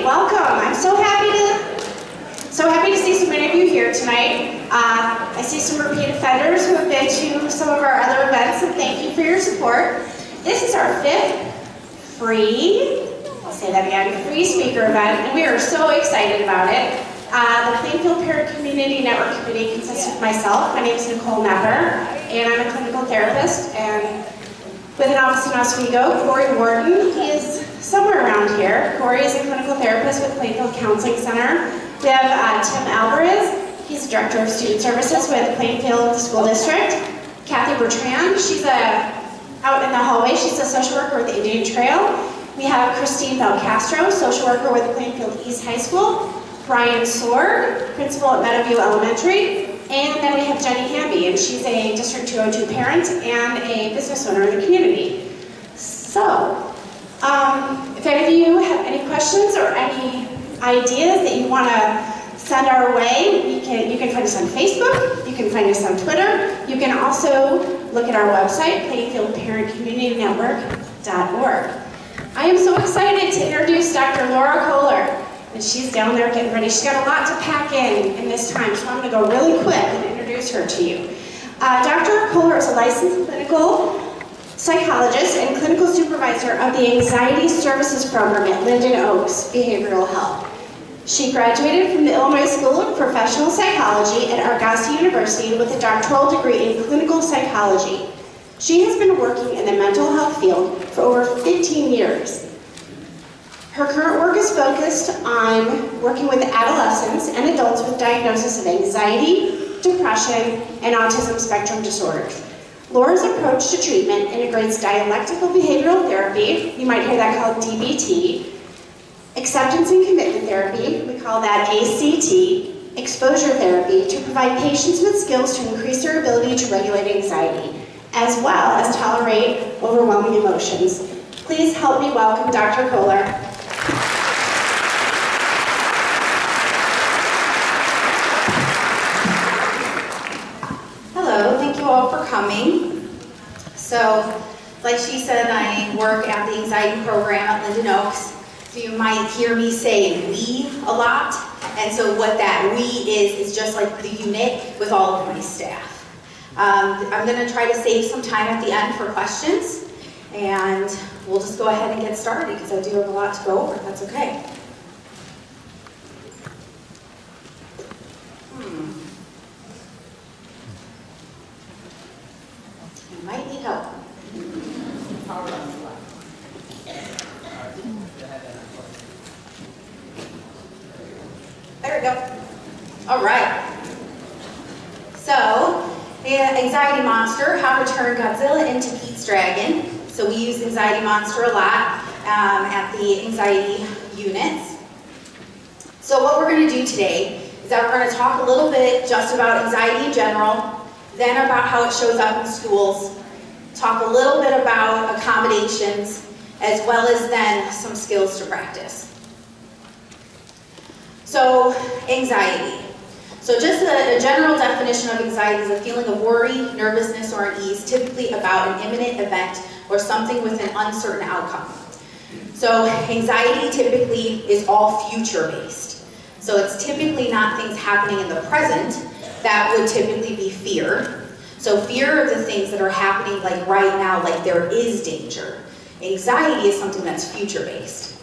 right, welcome. I'm so happy to see so many of you here tonight. I see some repeat offenders who have been to some of our other events, and thank you for your support. This is our 5th free, I'll say that again, free speaker event, and we are so excited about it. The Plainfield Parent Community Network Committee consists of myself. My name is Nicole Nepper, and I'm a clinical therapist, and with an office in Oswego. Corey Warden, he is somewhere around here. Corey is a clinical therapist with Plainfield Counseling Center. We have Tim Alvarez, he's Director of Student Services with Plainfield School District. Kathy Bertrand, she's out in the hallway, she's a social worker with the Indian Trail. We have Christine Belcastro, social worker with Plainfield East High School. Brian Sword, principal at Meadowview Elementary. And then we have Jenny Hamby, and she's a District 202 parent and a business owner in the community. So, if any of you have any questions or any ideas that you want to send our way, you can find us on Facebook, you can find us on Twitter, you can also look at our website, plainfieldparentcommunitynetwork.org. I am so excited to introduce Dr. Laura Koehler. And she's down there getting ready. She's got a lot to pack in this time, so I'm going to go really quick and introduce her to you. Dr. Koehler is a licensed clinical psychologist and clinical supervisor of the Anxiety Services Program at Linden Oaks Behavioral Health. She graduated from the Illinois School of Professional Psychology at Argosy University with a doctoral degree in clinical psychology. She has been working in the mental health field for over 15 years. Her current work is focused on working with adolescents and adults with diagnosis of anxiety, depression, and autism spectrum disorders. Laura's approach to treatment integrates dialectical behavioral therapy, you might hear that called DBT, acceptance and commitment therapy, we call that ACT, exposure therapy to provide patients with skills to increase their ability to regulate anxiety, as well as tolerate overwhelming emotions. Please help me welcome Dr. Koehler. Hello, thank you all for coming. So, like she said, I work at the anxiety program at Linden Oaks. So you might hear me say "we" a lot. And so what that "we" is just like the unit with all of my staff. I'm going to try to save some time at the end for questions. And we'll just go ahead and get started because I do have a lot to go over, if that's okay. I might need help. There we go. All right. So, the anxiety monster, how to turn Godzilla into Pete's dragon. So we use anxiety monster a lot at the anxiety units. So what we're going to do today is that we're going to talk a little bit just about anxiety in general, then about how it shows up in schools, talk a little bit about accommodations, as well as then some skills to practice. So anxiety. So just a general definition of anxiety is a feeling of worry, nervousness, or unease, typically about an imminent event or something with an uncertain outcome. So anxiety typically is all future-based. So it's typically not things happening in the present. That would typically be fear. So fear of the things that are happening like right now, like there is danger. Anxiety is something that's future-based.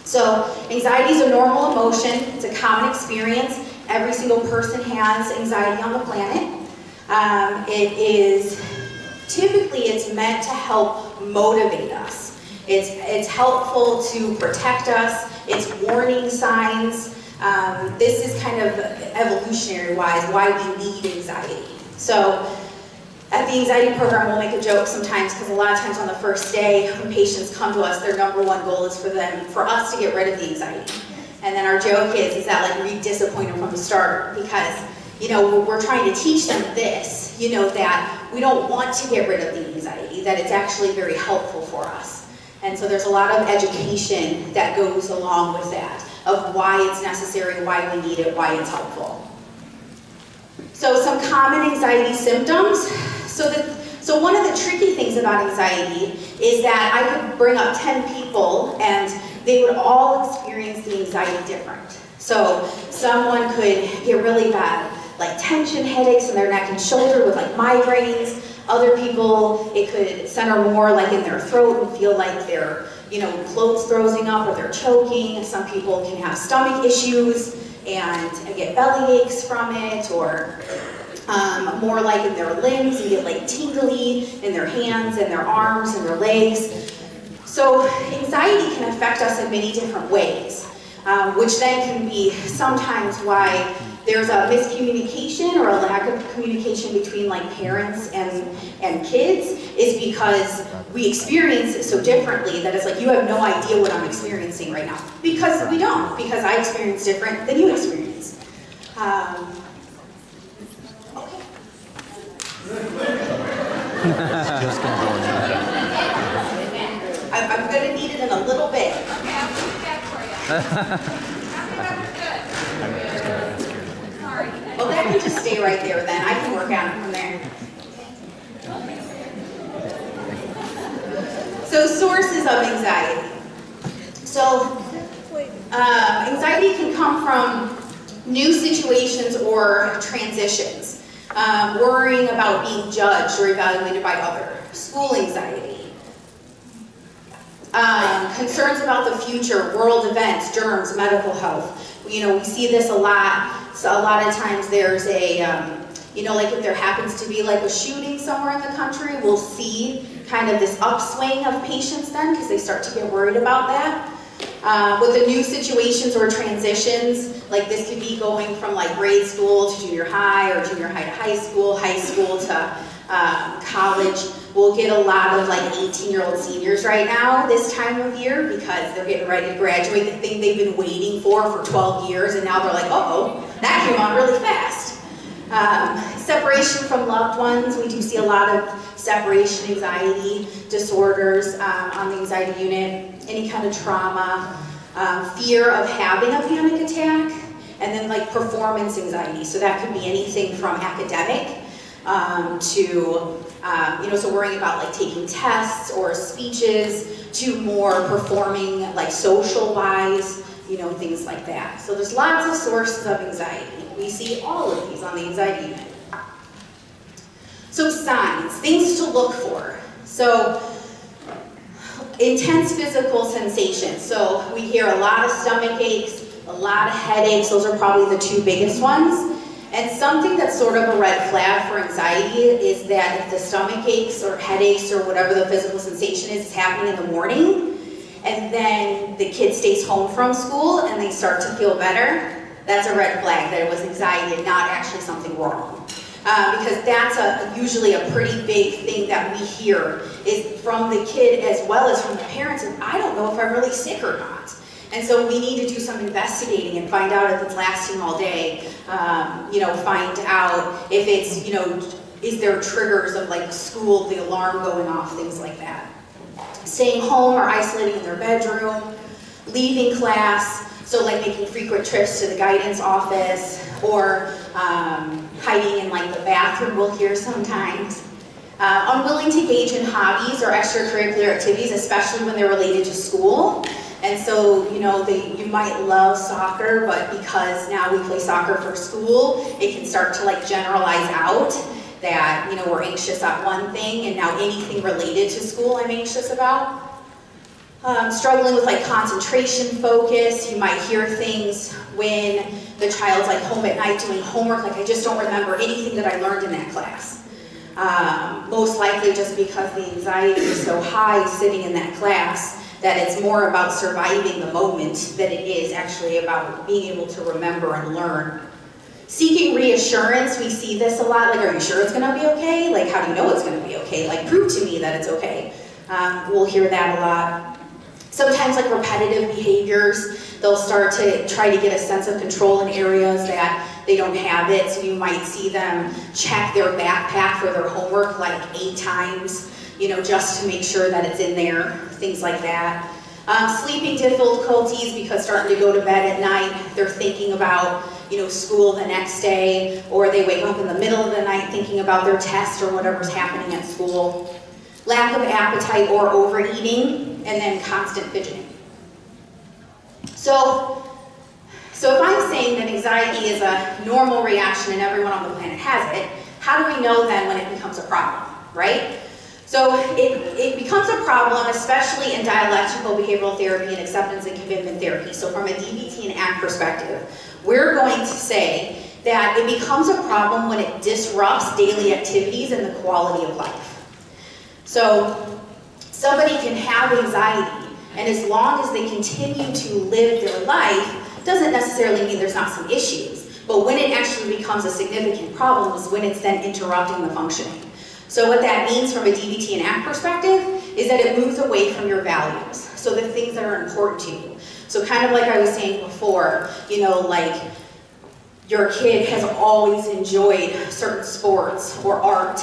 So anxiety is a normal emotion. It's a common experience. Every single person has anxiety on the planet. It's meant to help motivate us. It's helpful to protect us. It's warning signs. This is kind of evolutionary-wise why we need anxiety. So at the anxiety program, we'll make a joke sometimes because a lot of times on the first day when patients come to us, their number one goal is for us to get rid of the anxiety. And then our joke is that like we disappoint them from the start because, we're trying to teach them this, that we don't want to get rid of the anxiety, that it's actually very helpful for us. And so there's a lot of education that goes along with that, of why it's necessary, why we need it, why it's helpful. So some common anxiety symptoms. So one of the tricky things about anxiety is that I could bring up 10 people and they would all experience the anxiety different. So someone could get really bad like tension headaches in their neck and shoulder with like migraines. Other people, it could center more like in their throat and feel like their throat's throwing up or they're choking. Some people can have stomach issues and get belly aches from it, or more like in their limbs and get like tingly in their hands and their arms and their legs. So anxiety can affect us in many different ways, which then can be sometimes why there's a miscommunication or a lack of communication between like parents and kids, is because we experience it so differently that it's like you have no idea what I'm experiencing right now. Because we don't, because I experience different than you experience. Okay. I'm going to need it in a little bit. Okay, I'll put it back for you. Well, that can just stay right there then. I can work on it from there. So sources of anxiety. So anxiety can come from new situations or transitions. Worrying about being judged or evaluated by others. School anxiety. Concerns about the future, world events, germs, medical health. We see this a lot. So a lot of times there's a, like if there happens to be like a shooting somewhere in the country, we'll see kind of this upswing of patients then because they start to get worried about that. With the new situations or transitions, like this could be going from like grade school to junior high or junior high to high school to college. We'll get a lot of like 18-year-old seniors right now this time of year because they're getting ready to graduate, the thing they've been waiting for 12 years, and now they're like, uh-oh, that came on really fast. Separation from loved ones. We do see a lot of separation anxiety disorders on the anxiety unit, any kind of trauma, fear of having a panic attack, and then like performance anxiety. So that could be anything from academic to so worrying about like taking tests or speeches to more performing like social wise, things like that. So there's lots of sources of anxiety. We see all of these on the anxiety unit. So signs, things to look for. So intense physical sensations. So we hear a lot of stomach aches, a lot of headaches. Those are probably the two biggest ones. And something that's sort of a red flag for anxiety is that if the stomach aches or headaches or whatever the physical sensation is happening in the morning, and then the kid stays home from school and they start to feel better, that's a red flag that it was anxiety and not actually something wrong. Because that's usually a pretty big thing that we hear is from the kid as well as from the parents, and I don't know if I'm really sick or not. And so we need to do some investigating and find out if it's lasting all day, find out if it's, is there triggers of like school, the alarm going off, things like that. Staying home or isolating in their bedroom, leaving class, so like making frequent trips to the guidance office, or hiding in like the bathroom we'll hear sometimes. Unwilling to engage in hobbies or extracurricular activities, especially when they're related to school. And so, you might love soccer, but because now we play soccer for school, it can start to like generalize out that, we're anxious at one thing and now anything related to school I'm anxious about. Struggling with like concentration, focus. You might hear things when the child's like home at night doing homework, like I just don't remember anything that I learned in that class. Most likely just because the anxiety is so high sitting in that class that it's more about surviving the moment than it is actually about being able to remember and learn. Seeking reassurance, we see this a lot, like, are you sure it's gonna be okay? Like, how do you know it's gonna be okay? Like, prove to me that it's okay. We'll hear that a lot. Sometimes like repetitive behaviors, they'll start to try to get a sense of control in areas that they don't have it. So you might see them check their backpack for their homework like 8 times, just to make sure that it's in there, things like that. Sleeping difficulties because starting to go to bed at night, they're thinking about, school the next day, or they wake up in the middle of the night thinking about their test or whatever's happening at school. Lack of appetite or overeating, and then constant fidgeting. So if I'm saying that anxiety is a normal reaction and everyone on the planet has it, how do we know then when it becomes a problem, right? So it becomes a problem, especially in dialectical behavioral therapy and acceptance and commitment therapy. So from a DBT and ACT perspective, we're going to say that it becomes a problem when it disrupts daily activities and the quality of life. So somebody can have anxiety, and as long as they continue to live their life, doesn't necessarily mean there's not some issues. But when it actually becomes a significant problem is when it's then interrupting the functioning. So what that means from a DBT and ACT perspective is that it moves away from your values. So the things that are important to you. So kind of like I was saying before, you know, like your kid has always enjoyed certain sports or art,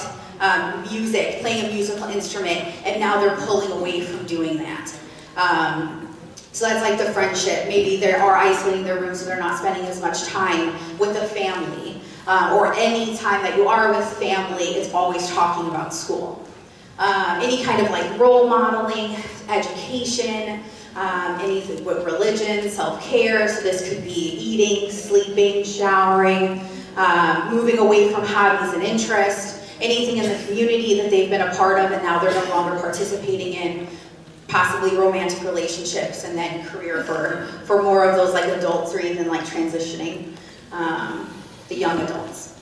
music, playing a musical instrument, and now they're pulling away from doing that. So that's like the friendship. Maybe they are isolating their room so they're not spending as much time with the family. Or any time that you are with family, it's always talking about school. Any kind of like role modeling, education, anything with religion, self-care. So this could be eating, sleeping, showering, moving away from hobbies and interests, anything in the community that they've been a part of and now they're no longer participating in, possibly romantic relationships, and then career for more of those like adults or even like transitioning. The young adults.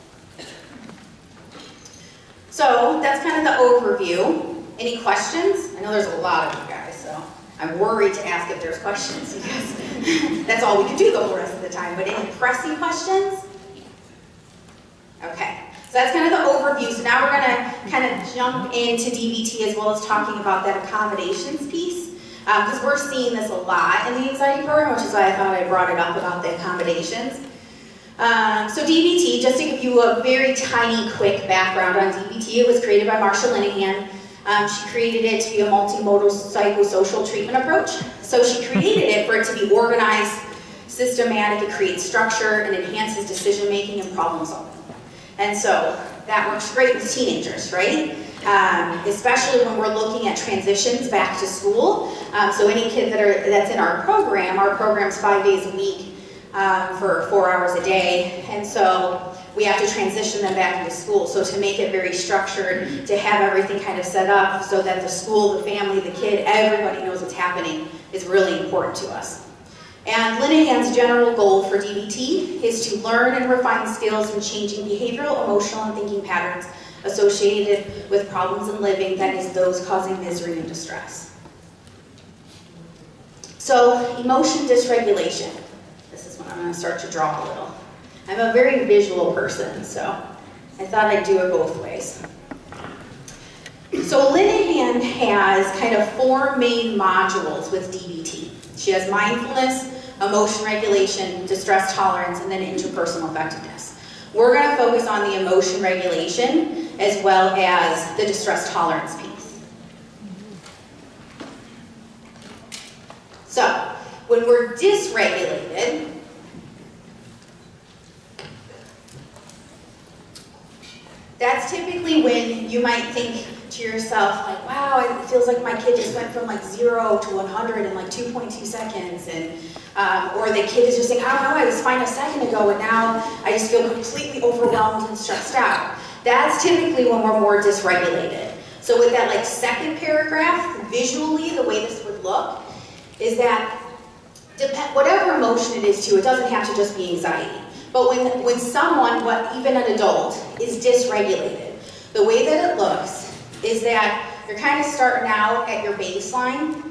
So that's kind of the overview. Any questions? I know there's a lot of you guys, so I'm worried to ask if there's questions because that's all we can do the whole rest of the time. But any pressing questions? Okay, so that's kind of the overview. So now we're going to kind of jump into DBT as well as talking about that accommodations piece. Because we're seeing this a lot in the anxiety program, which is why I thought I brought it up about the accommodations. So DBT, just to give you a very tiny, quick background on DBT, it was created by Marsha Linehan. She created it to be a multimodal psychosocial treatment approach. So she created it for it to be organized, systematic, it creates structure, and enhances decision-making and problem solving. And so that works great with teenagers, right? Especially when we're looking at transitions back to school. So any kid that's in our program's 5 days a week, for 4 hours a day, and so we have to transition them back into school. So to make it very structured, to have everything kind of set up so that the school, the family, the kid, everybody knows what's happening is really important to us. And Linehan's general goal for DBT is to learn and refine skills in changing behavioral, emotional, and thinking patterns associated with problems in living, that is those causing misery and distress. So emotion dysregulation. I'm going to start to draw a little. I'm a very visual person, so I thought I'd do it both ways. So Linehan has kind of 4 main modules with DBT. She has mindfulness, emotion regulation, distress tolerance, and then interpersonal effectiveness. We're going to focus on the emotion regulation as well as the distress tolerance piece. So when we're dysregulated, that's typically when you might think to yourself, like, wow, it feels like my kid just went from like 0 to 100 in like 2.2 seconds. And, or the kid is just saying, I don't know, I was fine a second ago and now I just feel completely overwhelmed and stressed out. That's typically when we're more dysregulated. So with that like second paragraph, visually, the way this would look is that whatever emotion it is too, it doesn't have to just be anxiety. But when someone, even an adult, is dysregulated, the way that it looks is that you're kind of starting out at your baseline,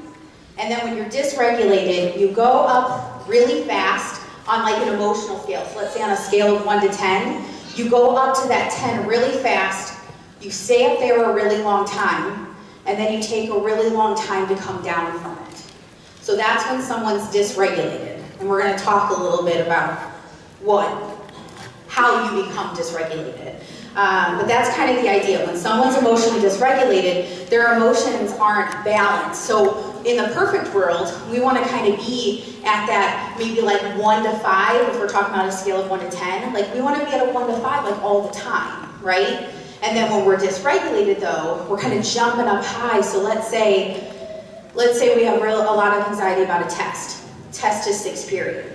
and then when you're dysregulated, you go up really fast on like an emotional scale. So let's say on a scale of 1 to 10, you go up to that 10 really fast, you stay up there a really long time, and then you take a really long time to come down from it. So that's when someone's dysregulated. And we're going to talk a little bit about how you become dysregulated. But that's kind of the idea. When someone's emotionally dysregulated, their emotions aren't balanced. So in the perfect world, we want to kind of be at that maybe like 1 to 5, if we're talking about a scale of 1 to 10. Like we want to be at a 1 to 5 like all the time, right? And then when we're dysregulated though, we're kind of jumping up high. So let's say we have a lot of anxiety about a test. test to 6 period.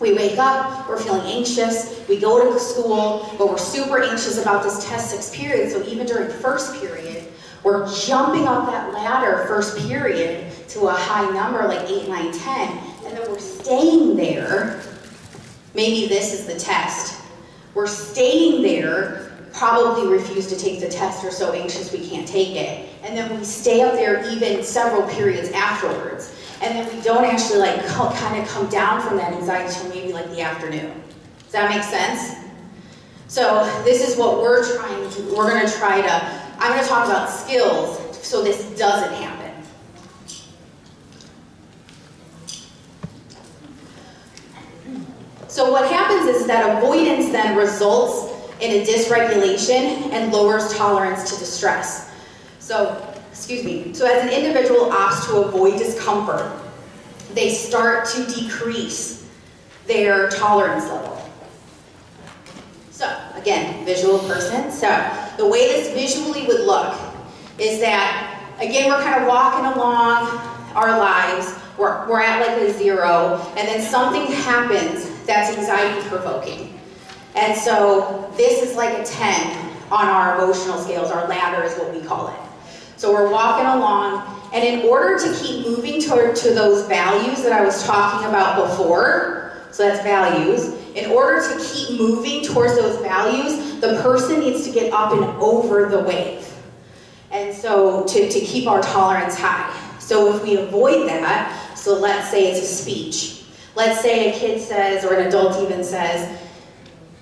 We wake up, we're feeling anxious, we go to school, but we're super anxious about this test 6 period, so even during first period, we're jumping up that ladder first period to a high number like 8, 9, 10, and then we're staying there. Maybe this is the test. We're staying there, probably refuse to take the test, or so anxious we can't take it, and then we stay up there even several periods afterwards. And then we don't actually like kind of come down from that anxiety until maybe like the afternoon. Does that make sense? So this is what we're going to try to, I'm going to talk about skills so this doesn't happen. So what happens is that avoidance then results in a dysregulation and lowers tolerance to distress. So as an individual opts to avoid discomfort, they start to decrease their tolerance level. So, again, visual person. So, the way this visually would look is that, again, we're kind of walking along our lives, we're at like a 0, and then something happens that's anxiety provoking. And so, this is like a 10 on our emotional scales, our ladder is what we call it. So we're walking along, and in order to keep moving to those values that I was talking about before, so that's values, in order to keep moving towards those values, the person needs to get up and over the wave. And so to keep our tolerance high. So if we avoid that, so let's say it's a speech. Let's say a kid says, or an adult even says,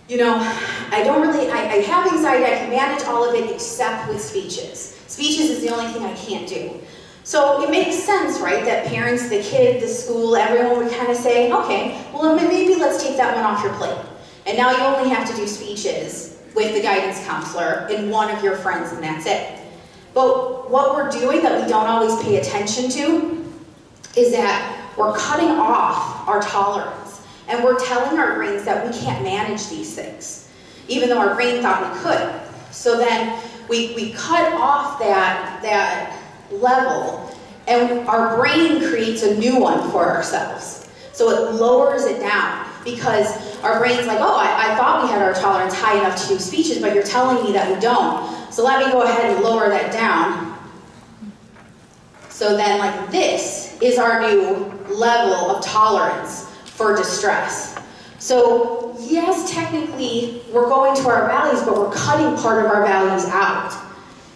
you know, I have anxiety, I can manage all of it except with speeches. Speeches is the only thing I can't do. So it makes sense, right, that parents, the kid, the school, everyone would kind of say, okay, well maybe let's take that one off your plate. And now you only have to do speeches with the guidance counselor and one of your friends, and that's it. But what we're doing that we don't always pay attention to is that we're cutting off our tolerance. And we're telling our brains that we can't manage these things, even though our brain thought we could. So then we cut off that level, and our brain creates a new one for ourselves. So it lowers it down, because our brain's like, oh, I thought we had our tolerance high enough to do speeches, but you're telling me that we don't. So let me go ahead and lower that down. So then like this is our new level of tolerance for distress. So yes, technically we're going to our values, but we're cutting part of our values out.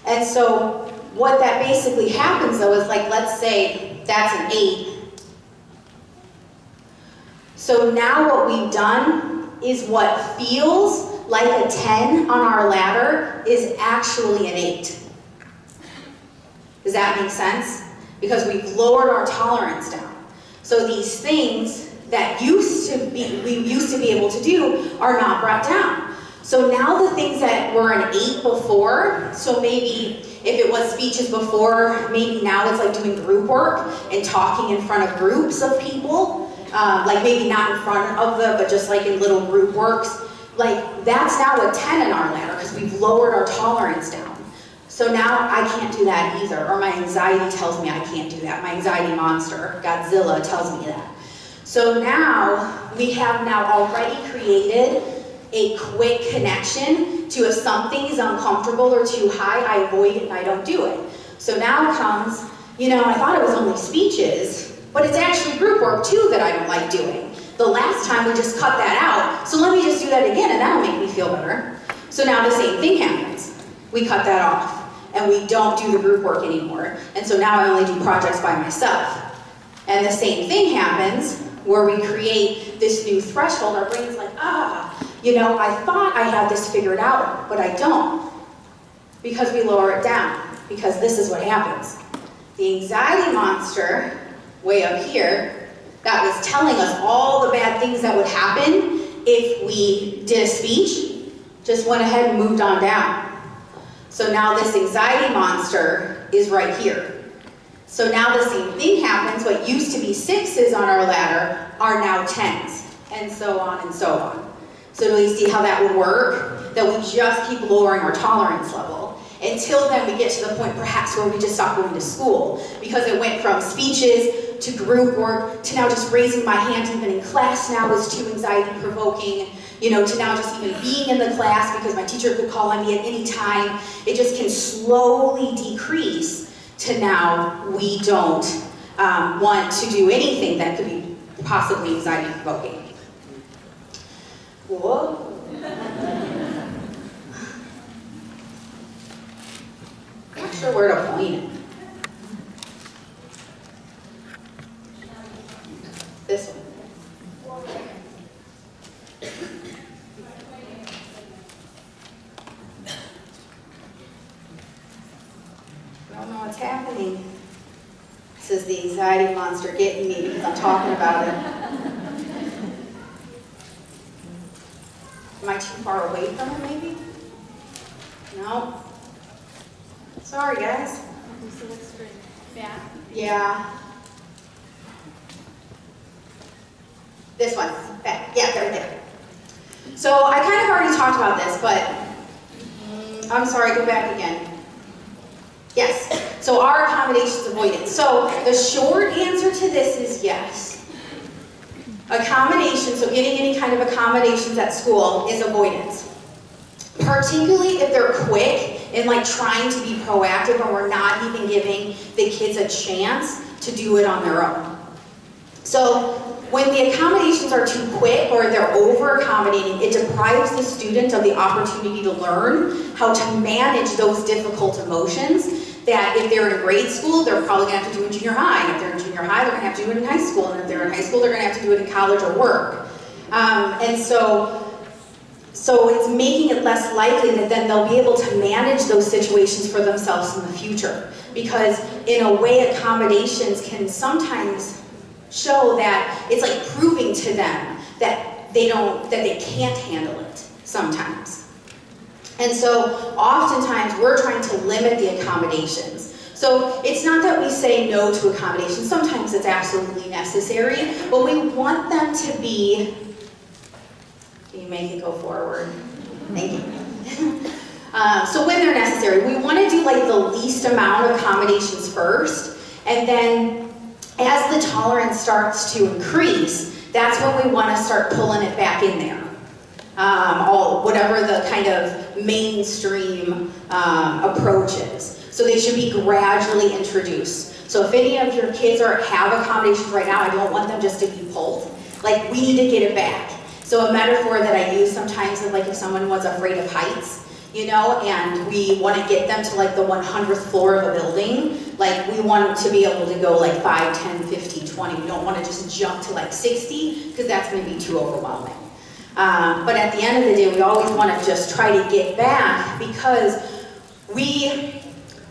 And so what that basically happens though is, like, let's say that's an 8. So now what we've done is what feels like a 10 on our ladder is actually an 8. Does that make sense? Because we've lowered our tolerance down. So these things that we used to be able to do are not brought down. So now the things that were an 8 before, so maybe if it was speeches before, maybe now it's like doing group work and talking in front of groups of people, like maybe not in front of them, but just like in little group works. Like that's now a 10 in our ladder because we've lowered our tolerance down. So now I can't do that either, or my anxiety tells me I can't do that. My anxiety monster, Godzilla, tells me that. So now we have now already created a quick connection to if something is uncomfortable or too high, I avoid it and I don't do it. So now comes, I thought it was only speeches, but it's actually group work too that I don't like doing. The last time we just cut that out, so let me just do that again and that'll make me feel better. So now the same thing happens. We cut that off and we don't do the group work anymore. And so now I only do projects by myself. And the same thing happens where we create this new threshold. Our brain's like, I thought I had this figured out, but I don't. Because we lower it down. Because this is what happens. The anxiety monster, way up here, that was telling us all the bad things that would happen if we did a speech, just went ahead and moved on down. So now this anxiety monster is right here. So now the same thing happens. What used to be 6s on our ladder are now 10s, and so on and so on. So do you see how that would work? That we just keep lowering our tolerance level. Until then, we get to the point perhaps where we just stop going to school because it went from speeches to group work to now just raising my hand even in class now is too anxiety provoking, to now just even being in the class because my teacher could call on me at any time. It just can slowly decrease to now we don't want to do anything that could be possibly anxiety provoking. Whoa. I'm not sure where to point it. This one. I don't know what's happening. This is the anxiety monster getting me because I'm talking about it. Am I too far away from it, maybe? No. Sorry, guys. Yeah. This one. Back. Yeah, there. So I kind of already talked about this, but I'm sorry, go back again. Yes. So our accommodations avoidance. So the short answer to this is yes. Accommodations, so getting any kind of accommodations at school is avoidance. Particularly if they're quick and like trying to be proactive and we're not even giving the kids a chance to do it on their own. So when the accommodations are too quick or they're over accommodating, it deprives the student of the opportunity to learn how to manage those difficult emotions that if they're in grade school, they're probably going to have to do in junior high. And if they're in junior high, they're going to have to do it in high school. And if they're in high school, they're going to have to do it in college or work. So it's making it less likely that then they'll be able to manage those situations for themselves in the future. Because in a way, accommodations can sometimes show that it's like proving to them that they can't handle it sometimes. And so oftentimes we're trying to limit the accommodations. So it's not that we say no to accommodations, sometimes it's absolutely necessary, but we want them to be, can you make it go forward? Thank you. So when they're necessary, we want to do like the least amount of accommodations first, and then as the tolerance starts to increase, that's when we want to start pulling it back in there. Whatever the kind of mainstream approach is. So they should be gradually introduced. So if any of your kids have accommodations right now, I don't want them just to be pulled. Like, we need to get it back. So a metaphor that I use sometimes is like if someone was afraid of heights, and we want to get them to like the 100th floor of a building, like we want to be able to go like 5, 10, 15, 20. We don't want to just jump to like 60 because that's going to be too overwhelming. But at the end of the day, we always want to just try to get back because we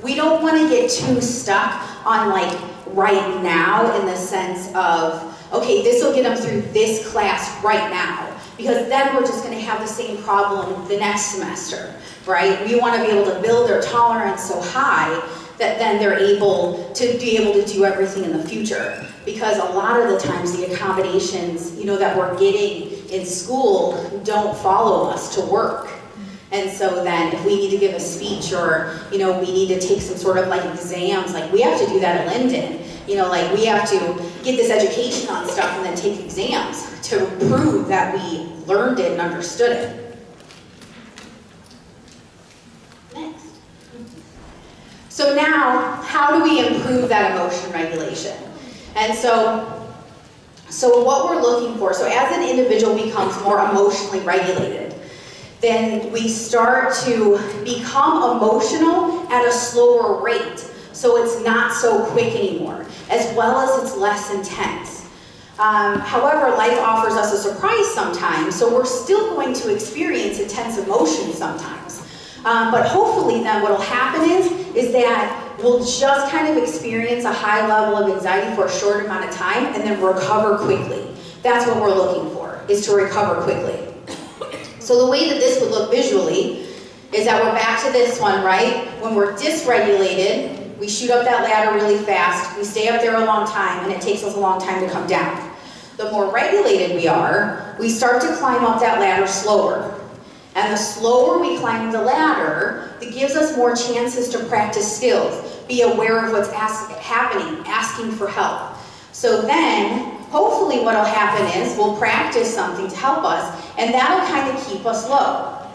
don't want to get too stuck on like right now in the sense of, okay, this will get them through this class right now. Because then we're just going to have the same problem the next semester, right? We want to be able to build their tolerance so high that then they're able to do everything in the future. Because a lot of the times the accommodations, that we're getting in school don't follow us to work. And so then if we need to give a speech or, we need to take some sort of like exams, like we have to do that at Linden. Like we have to get this education on stuff and then take exams to prove that we learned it and understood it. Next. So now, how do we improve that emotion regulation? And so what we're looking for, so as an individual becomes more emotionally regulated, then we start to become emotional at a slower rate. So it's not so quick anymore, as well as it's less intense. However, life offers us a surprise sometimes, so we're still going to experience intense emotions sometimes. But hopefully then what will happen is that we'll just kind of experience a high level of anxiety for a short amount of time and then recover quickly. That's what we're looking for, is to recover quickly. So the way that this would look visually is that we're back to this one, right? When we're dysregulated, we shoot up that ladder really fast, we stay up there a long time, and it takes us a long time to come down. The more regulated we are, we start to climb up that ladder slower. And the slower we climb the ladder, it gives us more chances to practice skills, be aware of what's happening, asking for help. So then, hopefully what'll happen is we'll practice something to help us, and that'll kind of keep us low.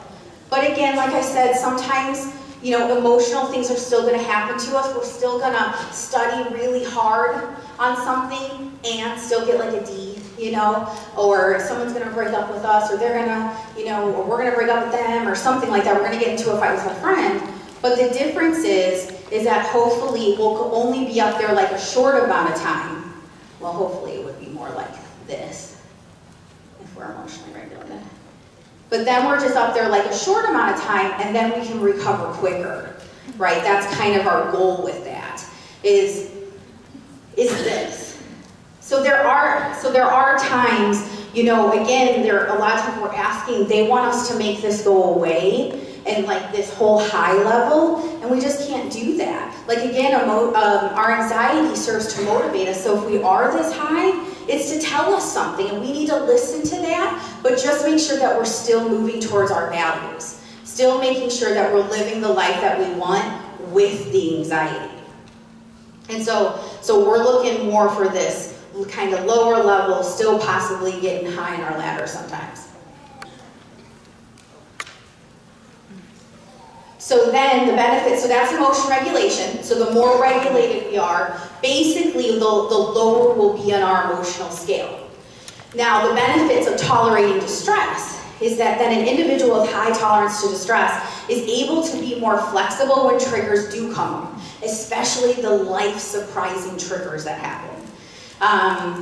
But again, like I said, sometimes, you know, emotional things are still going to happen to us. We're still going to study really hard on something and still get like a D, you know, or someone's going to break up with us, or they're going to, you know, or we're going to break up with them, or something like that. We're going to get into a fight with a friend. But the difference is that hopefully we'll only be up there like a short amount of time. Well, hopefully it would be more like this if we're emotionally regulated. But then we're just up there like a short amount of time, and then we can recover quicker, right? That's kind of our goal with that, is this. So there are times, you know, again, a lot of times we're asking, they want us to make this go away, and like this whole high level, and we just can't do that. Like again, our anxiety serves to motivate us, so if we are this high, it's to tell us something, and we need to listen to that, but just make sure that we're still moving towards our values. Still making sure that we're living the life that we want with the anxiety. And so we're looking more for this kind of lower level, still possibly getting high in our ladder sometimes. So then the benefits, so that's emotion regulation. So the more regulated we are, basically the lower we'll be on our emotional scale. Now the benefits of tolerating distress is that then an individual with high tolerance to distress is able to be more flexible when triggers do come, especially the life-surprising triggers that happen.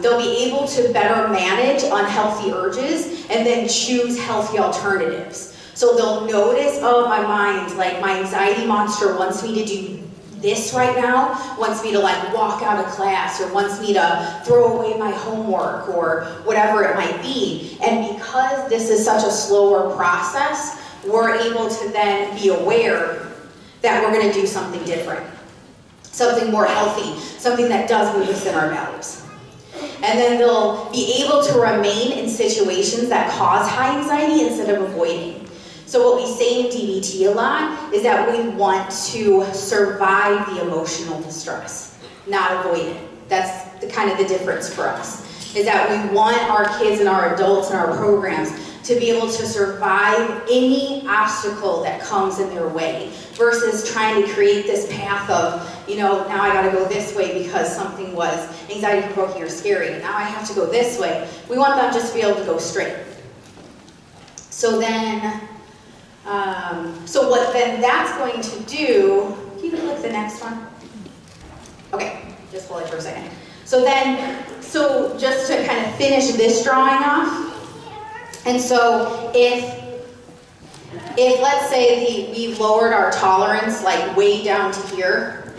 They'll be able to better manage unhealthy urges and then choose healthy alternatives. So they'll notice, oh, my mind, like my anxiety monster wants me to do this right now, wants me to like walk out of class, or wants me to throw away my homework, or whatever it might be. And because this is such a slower process, we're able to then be aware that we're going to do something different, something more healthy, something that does move us in our values. And then they'll be able to remain in situations that cause high anxiety instead of avoiding. So what we say in DBT a lot is that we want to survive the emotional distress, not avoid it. That's the kind of the difference for us, is that we want our kids and our adults and our programs to be able to survive any obstacle that comes in their way, versus trying to create this path of, you know, now I gotta go this way because something was anxiety-provoking or scary, and now I have to go this way. We want them just to be able to go straight. So then, so what then that's going to do, can you click the next one? Okay, just hold it for a second. So then, so just to kind of finish this drawing off, and so if let's say we've lowered our tolerance like way down to here,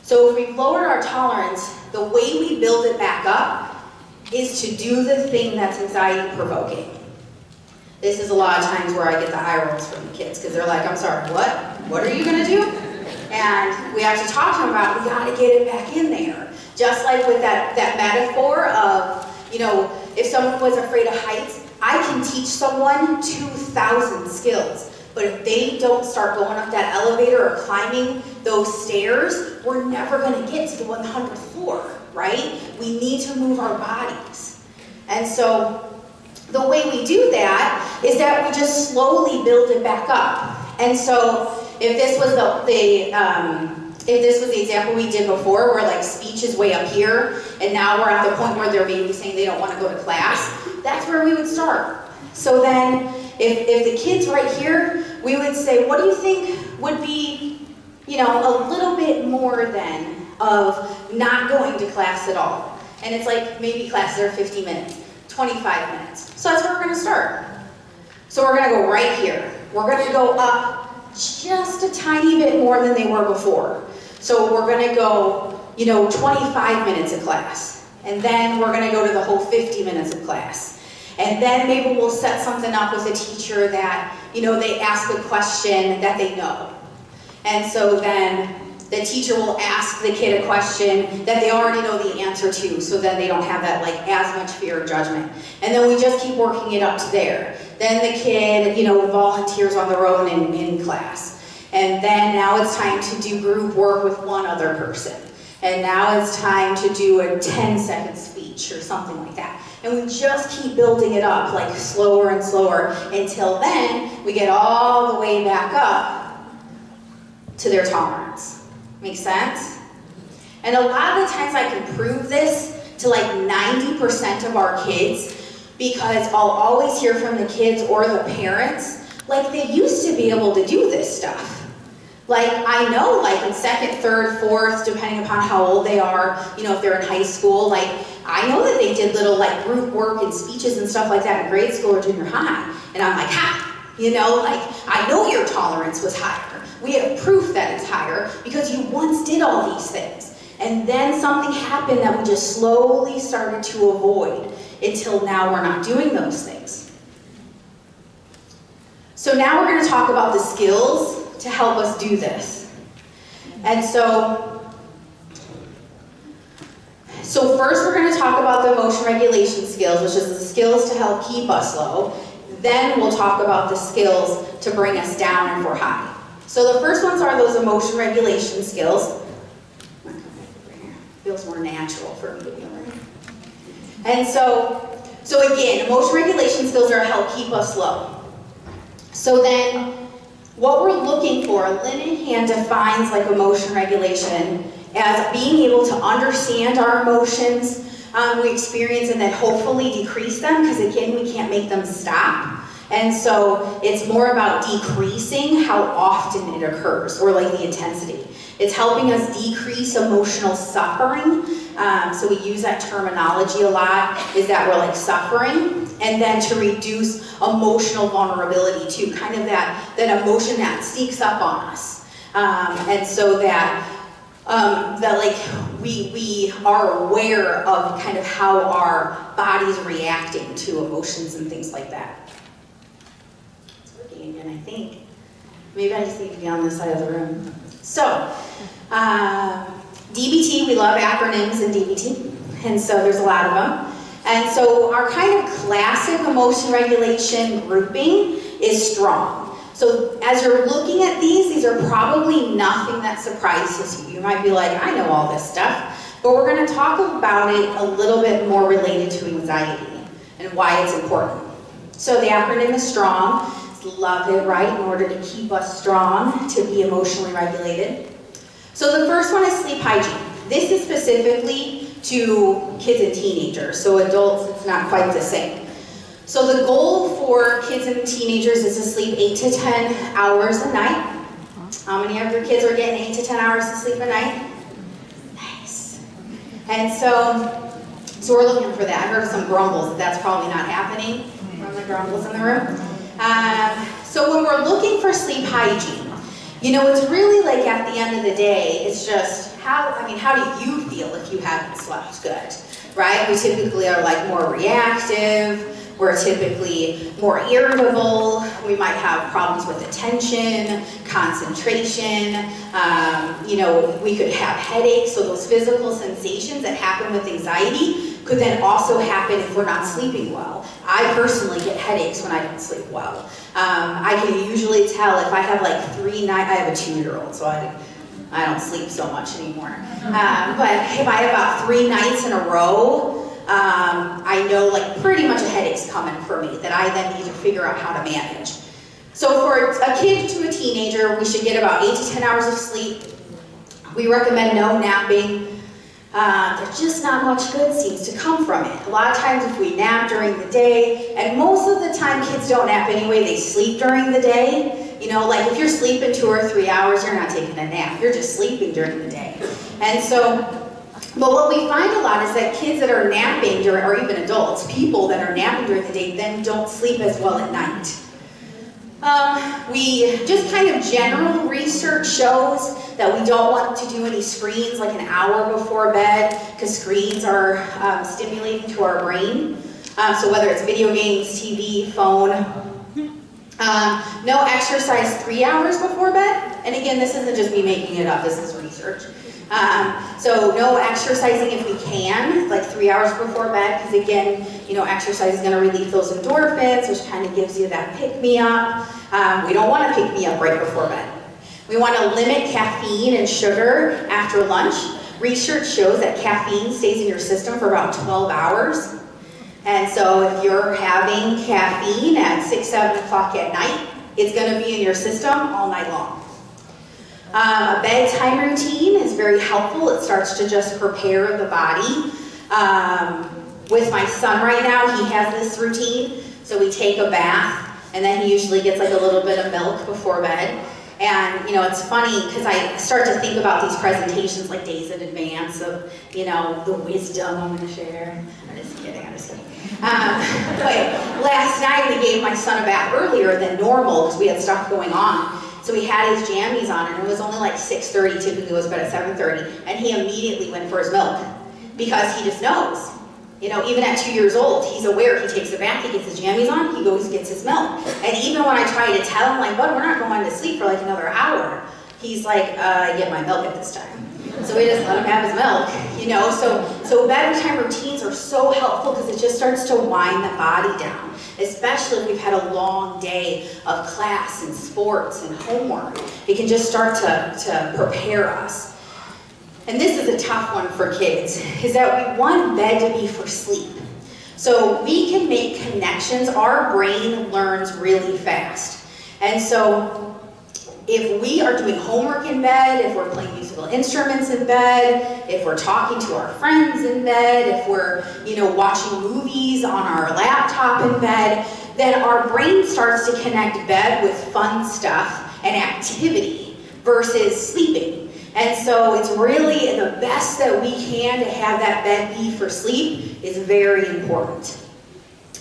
so if we've lowered our tolerance, the way we build it back up is to do the thing that's anxiety provoking. This is a lot of times where I get the eye rolls from the kids, because they're like, I'm sorry, what? What are you gonna do? And we have to talk to them about, we gotta get it back in there. Just like with that metaphor of, you know, if someone was afraid of heights, I can teach someone 2,000 skills. But if they don't start going up that elevator or climbing those stairs, we're never going to get to the 100th floor, right? We need to move our bodies. And so the way we do that is that we just slowly build it back up. And so if this was the example we did before, where like speech is way up here, and now we're at the point where they're maybe saying they don't want to go to class, that's where we would start. So then, if the kid's right here, we would say, what do you think would be, you know, a little bit more then of not going to class at all? And it's like, maybe classes are 50 minutes, 25 minutes. So that's where we're going to start. So we're going to go right here. We're going to go up just a tiny bit more than they were before. So we're going to go, you know, 25 minutes of class. And then we're going to go to the whole 50 minutes of class. And then maybe we'll set something up with a teacher that, you know, they ask a question that they know. And so then the teacher will ask the kid a question that they already know the answer to, so then they don't have that like as much fear of judgment. And then we just keep working it up to there. Then the kid, volunteers on their own in class. And then now it's time to do group work with one other person. And now it's time to do a 10-second speech or something like that. And we just keep building it up, like slower and slower, until then we get all the way back up to their tolerance. Make sense? And a lot of the times I can prove this to like 90% of our kids, because I'll always hear from the kids or the parents, like they used to be able to do this stuff. Like I know, like in second, third, fourth, depending upon how old they are, if they're in high school, like I know that they did little like group work and speeches and stuff like that in grade school or junior high. And I'm like, like I know your tolerance was higher. We have proof that it's higher because you once did all these things. And then something happened that we just slowly started to avoid until now we're not doing those things. So now we're going to talk about the skills to help us do this. And so first we're going to talk about the emotion regulation skills, which is the skills to help keep us low. Then we'll talk about the skills to bring us down if we're high. So the first ones are those emotion regulation skills. Feels more natural for me to be learning. And so again, emotion regulation skills are to help keep us low. So then, what we're looking for, Linden defines like emotion regulation as being able to understand our emotions we experience and then hopefully decrease them, because again, we can't make them stop. And so it's more about decreasing how often it occurs, or like the intensity. It's helping us decrease emotional suffering. So we use that terminology a lot, is that we're like suffering. And then to reduce emotional vulnerability too, kind of that emotion that sneaks up on us. And so that like we are aware of kind of how our body's reacting to emotions and things like that. It's working again, I think. Maybe I just need to be on this side of the room. So, DBT, we love acronyms in DBT, and so there's a lot of them. And so our kind of classic emotion regulation grouping is strong. So as you're looking at these are probably nothing that surprises you. You might be like, I know all this stuff, but we're going to talk about it a little bit more related to anxiety and why it's important. So the acronym is STRONG. Love it, right? In order to keep us strong, to be emotionally regulated. So the first one is sleep hygiene. This is specifically to kids and teenagers. So adults, it's not quite the same. So the goal for kids and teenagers is to sleep 8 to 10 hours a night. How many of your kids are getting 8 to 10 hours of sleep a night? Nice. And so we're looking for that. I heard some grumbles that that's probably not happening. From the grumbles in the room. So when we're looking for sleep hygiene, it's really like at the end of the day, it's just how do you feel if you haven't slept good, right? We typically are like more reactive. We're typically more irritable. We might have problems with attention, concentration. We could have headaches. So those physical sensations that happen with anxiety could then also happen if we're not sleeping well. I personally get headaches when I don't sleep well. I can usually tell if I have like 3 nights, I have a 2-year-old, so I don't sleep so much anymore. But if I have about 3 nights in a row, I know like pretty much a headache's coming for me that I then need to figure out how to manage. So for a kid to a teenager, we should get about 8 to 10 hours of sleep. We recommend no napping. There's just not much good seems to come from it. A lot of times if we nap during the day, and most of the time kids don't nap anyway, they sleep during the day. Like if you're sleeping 2 or 3 hours, you're not taking a nap. You're just sleeping during the day. And so, but what we find a lot is that kids that are napping during, or even adults, people that are napping during the day then don't sleep as well at night. We just kind of general research shows that we don't want to do any screens like an hour before bed, because screens are stimulating to our brain. So whether it's video games, TV, phone. No exercise 3 hours before bed. And again, this isn't just me making it up, this is research. So no exercising if we can, like 3 hours before bed, because again, exercise is going to release those endorphins, which kind of gives you that pick-me-up. We don't want to pick-me-up right before bed. We want to limit caffeine and sugar after lunch. Research shows that caffeine stays in your system for about 12 hours. And so if you're having caffeine at 6, 7 o'clock at night, it's going to be in your system all night long. A bedtime routine is very helpful. It starts to just prepare the body. With my son right now, he has this routine. So we take a bath, and then he usually gets like a little bit of milk before bed. And, it's funny because I start to think about these presentations like days in advance of, the wisdom I'm going to share. I'm just kidding. But last night we gave my son a bath earlier than normal because we had stuff going on. So he had his jammies on, and it was only like 6:30, typically goes to bed at 7:30, and he immediately went for his milk because he just knows. Even at 2 years old, he's aware. He takes a bath, he gets his jammies on, he goes and gets his milk. And even when I try to tell him, like, bud, we're not going to sleep for like another hour, he's like, I get my milk at this time. So we just let him have his milk, So bedtime routines are so helpful because it just starts to wind the body down, especially if we've had a long day of class and sports and homework. It can just start to prepare us. And this is a tough one for kids, is that we want bed to be for sleep. So we can make connections. Our brain learns really fast. And so if we are doing homework in bed, if we're playing musical instruments in bed, if we're talking to our friends in bed, if we're, watching movies on our laptop in bed, then our brain starts to connect bed with fun stuff and activity versus sleeping. And so it's really the best that we can to have that bed be for sleep is very important.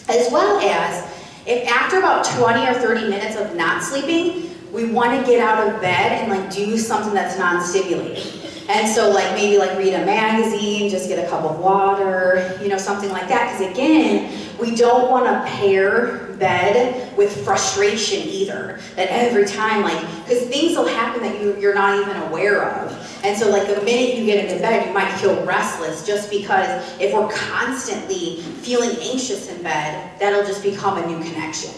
As well as, if after about 20 or 30 minutes of not sleeping, we want to get out of bed and do something that's non-stimulating. And so maybe read a magazine, just get a cup of water, something like that. Because again, we don't want to pair bed with frustration either. That every time, because things will happen that you're not even aware of. And so the minute you get into bed, you might feel restless just because if we're constantly feeling anxious in bed, that'll just become a new connection.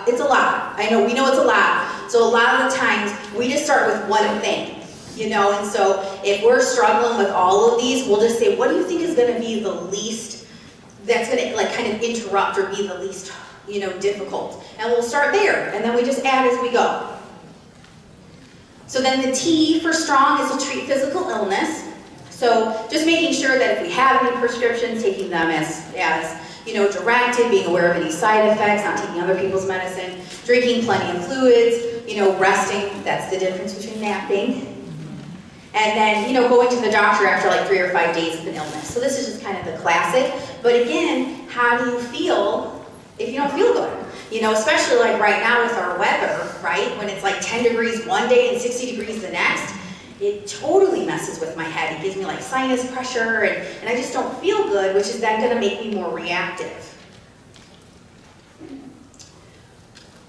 It's a lot. I know, we know it's a lot. So a lot of the times, we just start with one thing, and so if we're struggling with all of these, we'll just say, what do you think is going to be the least, that's going to kind of interrupt or be the least, difficult? And we'll start there, and then we just add as we go. So then the T for strong is to treat physical illness. So just making sure that if we have any prescriptions, taking them as directed, being aware of any side effects, not taking other people's medicine, drinking plenty of fluids, resting, that's the difference between napping. And then, going to the doctor after 3 or 5 days of an illness. So this is just kind of the classic. But again, how do you feel if you don't feel good? Especially right now with our weather, right? When it's 10 degrees one day and 60 degrees the next, it totally messes with my head. It gives me sinus pressure and I just don't feel good, which is then going to make me more reactive.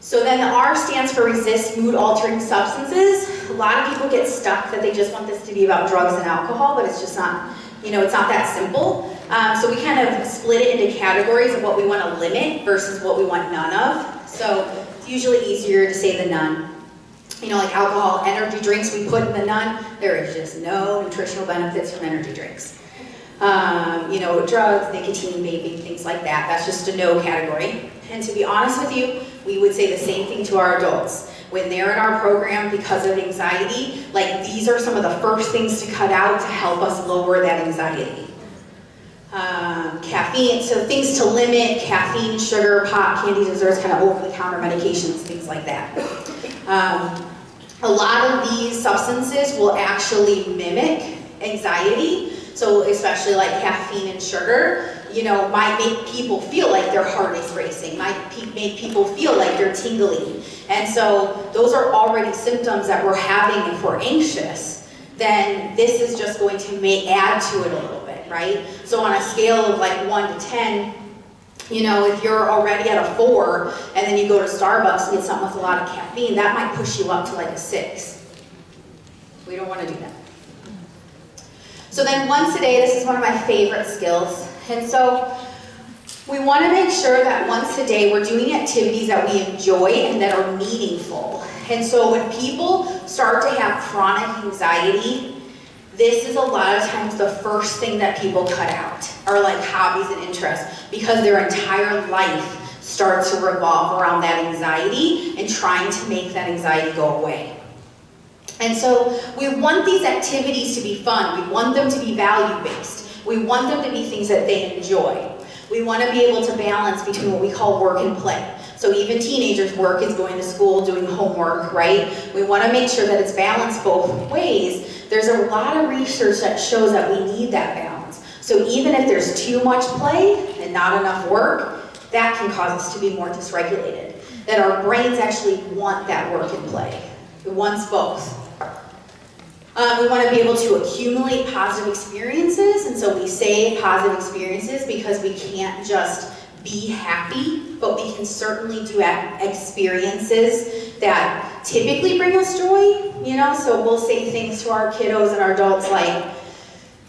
So then the R stands for resist mood-altering substances. A lot of people get stuck that they just want this to be about drugs and alcohol, but it's just not, it's not that simple. So we kind of split it into categories of what we want to limit versus what we want none of. So it's usually easier to say the none. Alcohol, energy drinks we put in the none, there is just no nutritional benefits from energy drinks. Drugs, nicotine, vaping, things like that, that's just a no category. And to be honest with you, we would say the same thing to our adults. When they're in our program because of anxiety, these are some of the first things to cut out to help us lower that anxiety. Caffeine, so things to limit, caffeine, sugar, pop, candy, desserts, kind of over-the-counter medications, things like that. A lot of these substances will actually mimic anxiety, so especially caffeine and sugar, might make people feel like their heart is racing, might make people feel like they're tingling. And so those are already symptoms that we're having if we're anxious, then this is just going to add to it a little bit, right? So on a scale of 1 to 10, You know, if you're already at a 4 and then you go to Starbucks and get something with a lot of caffeine, that might push you up to like a 6. We don't want to do that. So then once a day, this is one of my favorite skills. And so we want to make sure that once a day we're doing activities that we enjoy and that are meaningful. And so when people start to have chronic anxiety, this is a lot of times the first thing that people cut out, are like hobbies and interests, because their entire life starts to revolve around that anxiety and trying to make that anxiety go away. And so we want these activities to be fun. We want them to be value-based. We want them to be things that they enjoy. We want to be able to balance between what we call work and play. So even teenagers, work is going to school, doing homework, right? We want to make sure that it's balanced both ways. There's a lot of research that shows that we need that balance. So even if there's too much play and not enough work, that can cause us to be more dysregulated. That our brains actually want that work and play. It wants both. We want to be able to accumulate positive experiences, and so we say positive experiences because we can't just be happy, but we can certainly do experiences that typically bring us joy, you know, so we'll say things to our kiddos and our adults like,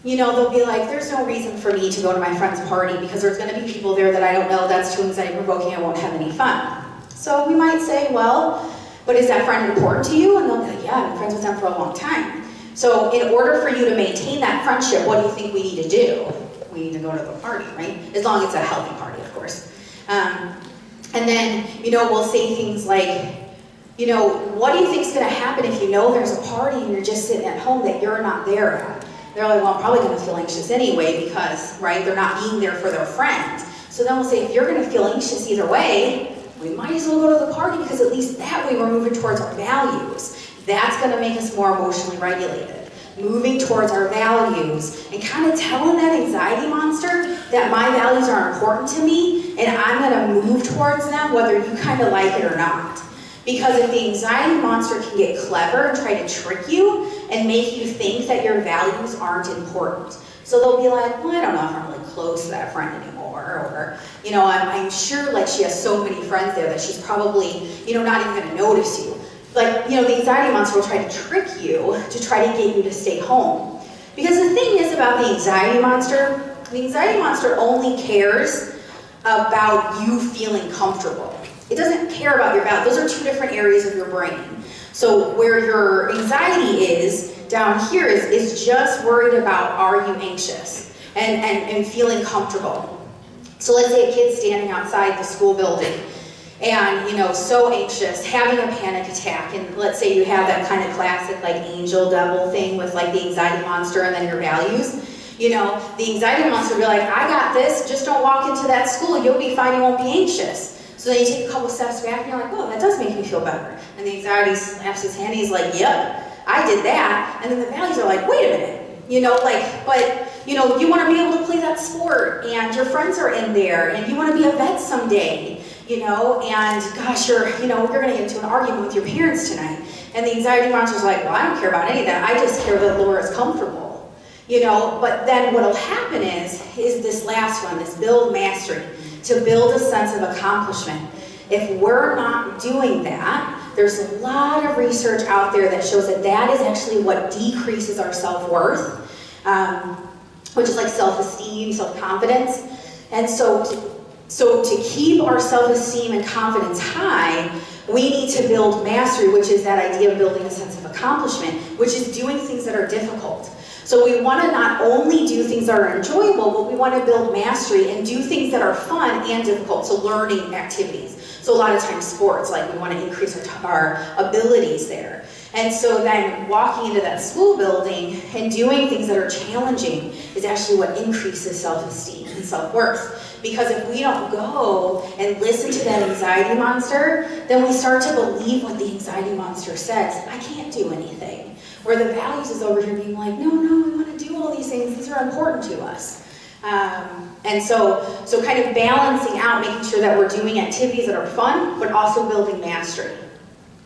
you know, they'll be like, there's no reason for me to go to my friend's party because there's going to be people there that I don't know, that's too anxiety provoking, I won't have any fun. So we might say, well, but is that friend important to you? And they'll be like, yeah, I've been friends with them for a long time. So in order for you to maintain that friendship, what do you think we need to do? We need to go to the party, right? As long as it's a healthy party, of course. And then, you know, we'll say things like, you know, what do you think is going to happen if you know there's a party and you're just sitting at home that you're not there at? They're like, well, I'm probably going to feel anxious anyway because, right, they're not being there for their friend. So then we'll say, if you're going to feel anxious either way, we might as well go to the party because at least that way we're moving towards our values. That's going to make us more emotionally regulated. Moving towards our values and kind of telling that anxiety monster that my values are important to me and I'm going to move towards them whether you kind of like it or not. Because if the anxiety monster can get clever and try to trick you and make you think that your values aren't important. So they'll be like, well, I don't know if I'm really close to that friend anymore, or, you know, I'm sure like she has so many friends there that she's probably, you know, not even going to notice you. Like, you know, the anxiety monster will try to trick you to try to get you to stay home. Because the thing is about the anxiety monster only cares about you feeling comfortable. It doesn't care about your values. Those are two different areas of your brain. So where your anxiety is, down here is just worried about, are you anxious? And feeling comfortable. So let's say a kid's standing outside the school building and, you know, so anxious, having a panic attack, and let's say you have that kind of classic like angel devil thing with like the anxiety monster and then your values. You know, the anxiety monster will be like, I got this, just don't walk into that school, you'll be fine, you won't be anxious. So then you take a couple steps back and you're like, oh, that does make me feel better. And the anxiety slaps his hand and he's like, yep, I did that. And then the values are like, wait a minute, you know, like, but, you know, you want to be able to play that sport and your friends are in there and you want to be a vet someday. You know, and gosh, you're going to get into an argument with your parents tonight. And the anxiety monster's like, well, I don't care about any of that. I just care that Laura is comfortable. You know, but then what'll happen is this last one, this build mastery, to build a sense of accomplishment. If we're not doing that, there's a lot of research out there that shows that that is actually what decreases our self-worth, which is like self-esteem, self-confidence. And so to keep our self-esteem and confidence high, we need to build mastery, which is that idea of building a sense of accomplishment, which is doing things that are difficult. So we want to not only do things that are enjoyable, but we want to build mastery and do things that are fun and difficult, so learning activities. So a lot of times sports, like we want to increase our abilities there. And so then walking into that school building and doing things that are challenging is actually what increases self-esteem and self-worth. Because if we don't go and listen to that anxiety monster, then we start to believe what the anxiety monster says. I can't do anything. Where the values is over here being like, no, we want to do all these things. These are important to us. And so kind of balancing out, making sure that we're doing activities that are fun, but also building mastery.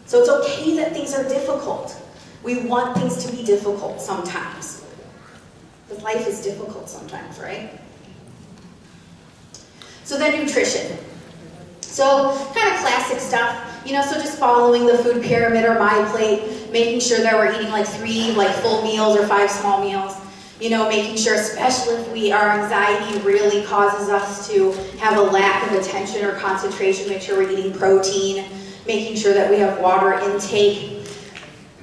So it's okay that things are difficult. We want things to be difficult sometimes. Because life is difficult sometimes, right? So then nutrition. So kind of classic stuff, so just following the food pyramid or my plate, making sure that we're eating like 3 full meals or 5 small meals. Making sure, especially if our anxiety really causes us to have a lack of attention or concentration, make sure we're eating protein, making sure that we have water intake.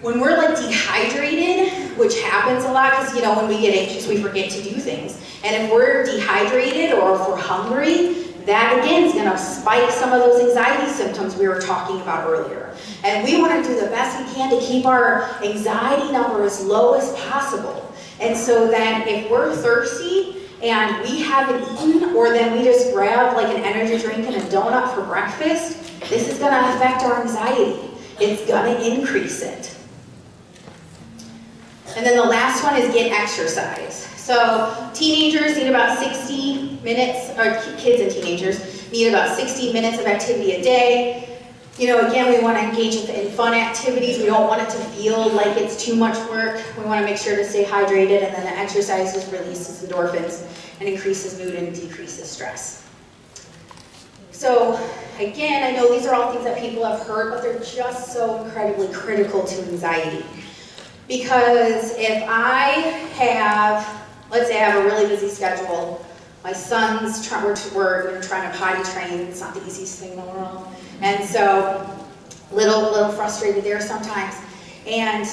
When we're dehydrated, which happens a lot because when we get anxious we forget to do things. And if we're dehydrated or if we're hungry, that again is going to spike some of those anxiety symptoms we were talking about earlier. And we want to do the best we can to keep our anxiety number as low as possible. And so then if we're thirsty and we haven't eaten, or then we just grab an energy drink and a donut for breakfast, this is going to affect our anxiety. It's going to increase it. And then the last one is get exercise. So teenagers need about 60 minutes, or kids and teenagers need about 60 minutes of activity a day. Again, we want to engage in fun activities. We don't want it to feel like it's too much work. We want to make sure to stay hydrated, and then the exercises releases endorphins and increases mood and decreases stress. So again, I know these are all things that people have heard, but they're just so incredibly critical to anxiety. Because if I have, let's say I have a really busy schedule, my son's we're trying to potty train, it's not the easiest thing in the world. And so, little frustrated there sometimes. And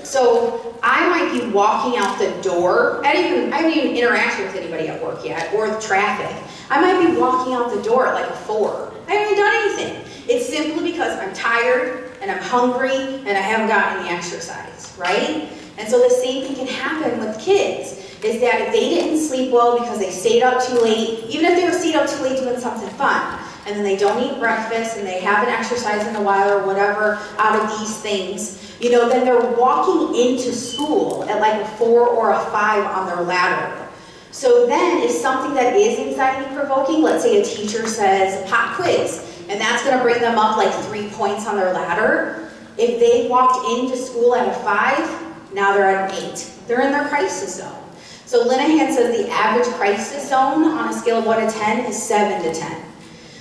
so, I might be walking out the door. I haven't even interacted with anybody at work yet, or the traffic. I might be walking out the door at 4. I haven't even done anything. It's simply because I'm tired, and I'm hungry, and I haven't gotten any exercise, right? And so the same thing can happen with kids, is that if they didn't sleep well because they stayed up too late, even if they were stayed up too late doing something fun, and then they don't eat breakfast, and they haven't exercised in a while or whatever out of these things, then they're walking into school at a 4 or a 5 on their ladder. So then if something that is anxiety provoking, let's say a teacher says pop quiz, and that's going to bring them up 3 points on their ladder, if they walked into school at a 5, now they're at an 8. They're in their crisis zone. So Linehan says the average crisis zone on a scale of 1 to 10 is 7 to 10.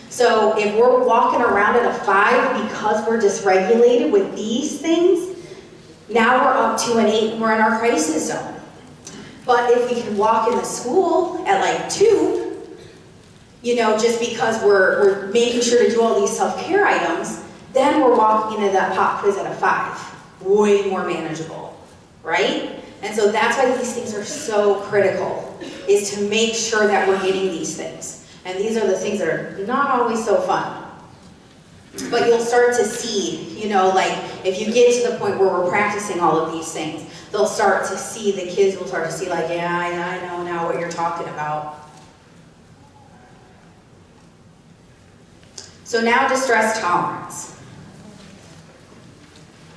So if we're walking around at a 5 because we're dysregulated with these things, now we're up to an 8 and we're in our crisis zone. But if we can walk into school at 2, just because we're making sure to do all these self-care items, then we're walking into that pop quiz at a 5. Way more manageable, right? And so that's why these things are so critical, is to make sure that we're getting these things. And these are the things that are not always so fun. But you'll start to see, if you get to the point where we're practicing all of these things, they'll start to see, the kids will start to see yeah, I know now what you're talking about. So now distress tolerance.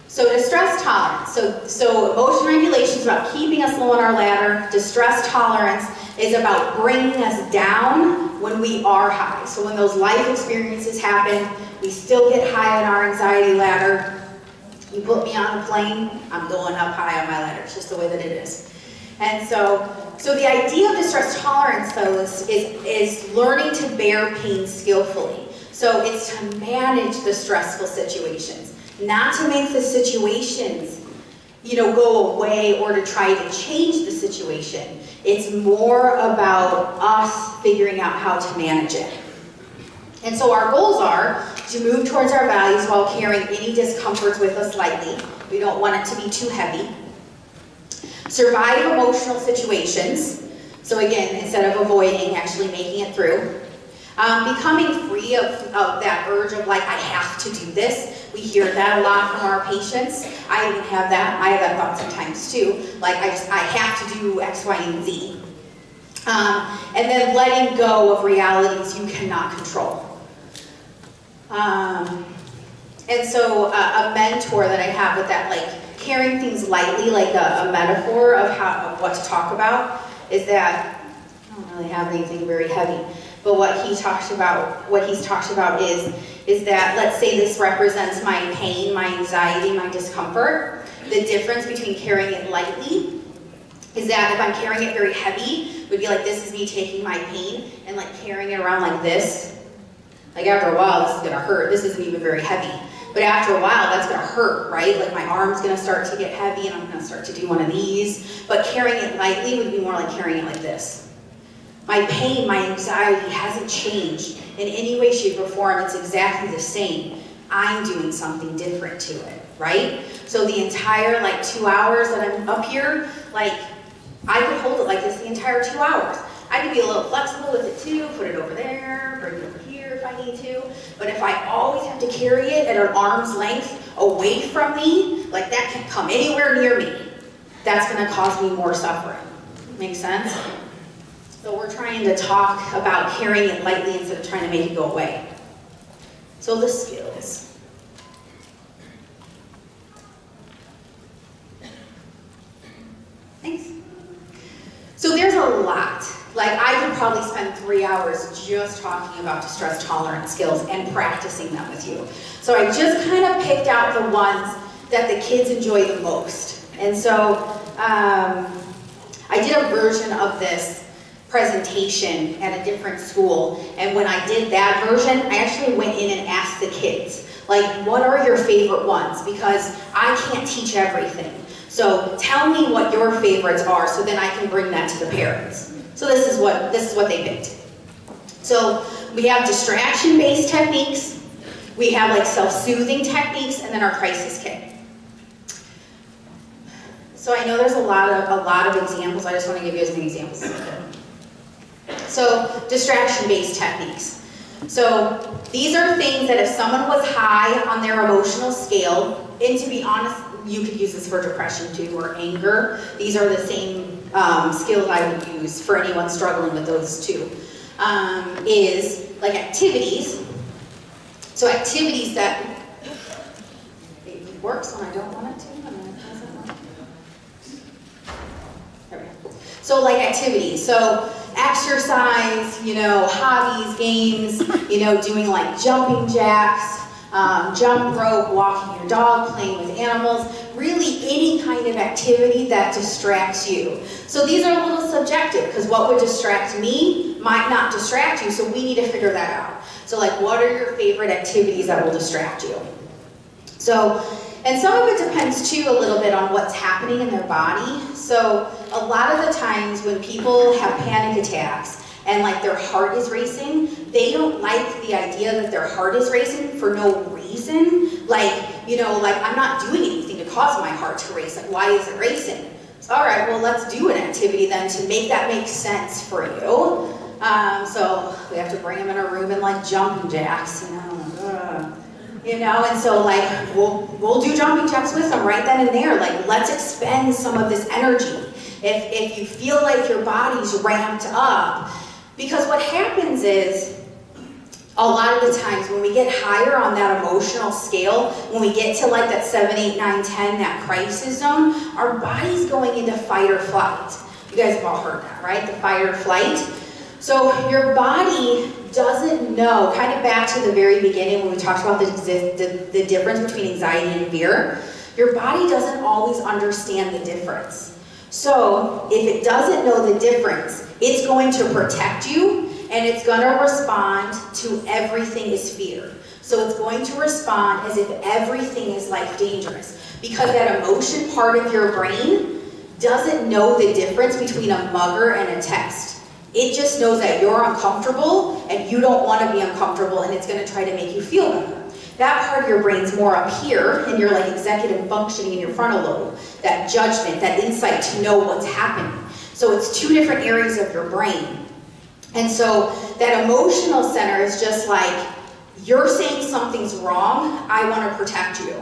So distress tolerance, so emotion regulation is about keeping us low on our ladder. Distress tolerance is about bringing us down when we are high. So when those life experiences happen, we still get high on our anxiety ladder. You put me on a plane, I'm going up high on my ladder. It's just the way that it is. And so the idea of distress tolerance, though, is learning to bear pain skillfully. So it's to manage the stressful situations, not to make the situations, go away or to try to change the situation. It's more about us figuring out how to manage it. And so our goals are to move towards our values while carrying any discomforts with us lightly. We don't want it to be too heavy. Survive emotional situations. So again, instead of avoiding, actually making it through. Becoming free of that urge of I have to do this. We hear that a lot from our patients. I even have that. I have that thought sometimes too. I have to do X, Y, and Z. And then letting go of realities you cannot control. And so a mentor that I have with that, carrying things lightly, a metaphor of what to talk about, is that I don't really have anything very heavy. But what he's talked about is that, let's say this represents my pain, my anxiety, my discomfort. The difference between carrying it lightly is that if I'm carrying it very heavy, it would be like this is me taking my pain and like carrying it around like this. Like after a while, this is gonna hurt. This isn't even very heavy. But after a while, that's gonna hurt, right? Like my arm's gonna start to get heavy and I'm gonna start to do one of these. But carrying it lightly would be more like carrying it like this. My pain, my anxiety hasn't changed in any way, shape, or form. It's exactly the same. I'm doing something different to it, right? So the entire like 2 hours that I'm up here, like I could hold it like this the entire 2 hours. I could be a little flexible with it too, put it over there, bring it over here if I need to. But if I always have to carry it at an arm's length away from me, like that can come anywhere near me, that's gonna cause me more suffering. Make sense? So we're trying to talk about carrying it lightly instead of trying to make it go away. So the skills. Thanks. So there's a lot. Like I could probably spend 3 hours just talking about distress tolerance skills and practicing them with you. So I just kind of picked out the ones that the kids enjoy the most. And so I did a version of this presentation at a different school, and when I did that version, I actually went in and asked the kids, like, what are your favorite ones? Because I can't teach everything. So tell me what your favorites are so then I can bring that to the parents. So this is what they picked. So we have distraction-based techniques, we have like self-soothing techniques, and then our crisis kit. So I know there's a lot of examples. I just want to give you as many examples as I can. So distraction-based techniques. So these are things that if someone was high on their emotional scale, and to be honest, you could use this for depression too, or anger. These are the same skills I would use for anyone struggling with those two. Is like activities. So activities that, it works when I don't want it to. There we go. So like activities. So exercise, you know, hobbies, games, you know, doing like jumping jacks, jump rope, walking your dog, playing with animals, really any kind of activity that distracts you. So these are a little subjective because what would distract me might not distract you, so we need to figure that out. So like, what are your favorite activities that will distract you? So, and some of it depends too a little bit on what's happening in their body. So a lot of the times when people have panic attacks and like their heart is racing, they don't like the idea that their heart is racing for no reason. Like, you know, like I'm not doing anything to cause my heart to race. Like, why is it racing? So, all right, well, let's do an activity then to make that make sense for you. So we have to bring them in a room and like jumping jacks, you know, and so like we'll do jumping jacks with them right then and there. Like, let's expend some of this energy. If you feel like your body's ramped up, because what happens is a lot of the times when we get higher on that emotional scale, when we get to like that 7, 8, 9, 10, that crisis zone, our body's going into fight or flight. You guys have all heard that, right? The fight or flight. So your body doesn't know, kind of back to the very beginning when we talked about the difference between anxiety and fear, your body doesn't always understand the difference. So if it doesn't know the difference, it's going to protect you and it's going to respond to everything is fear. So it's going to respond as if everything is life dangerous, because that emotion part of your brain doesn't know the difference between a mugger and a test. It just knows that you're uncomfortable and you don't want to be uncomfortable, and it's going to try to make you feel better. That part of your brain's more up here in your like executive functioning in your frontal lobe, that judgment, that insight to know what's happening. So it's two different areas of your brain. And so that emotional center is just like, you're saying something's wrong, I want to protect you.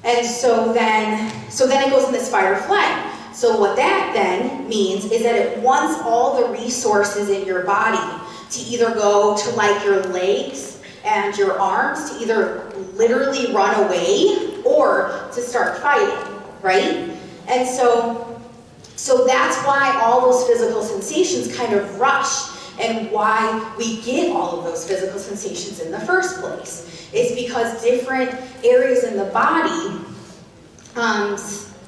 And so then it goes in this fight or flight. So what that then means is that it wants all the resources in your body to either go to like your legs and your arms to either literally run away or to start fighting, right? And so that's why all those physical sensations kind of rush, and why we get all of those physical sensations in the first place. It's because different areas in the body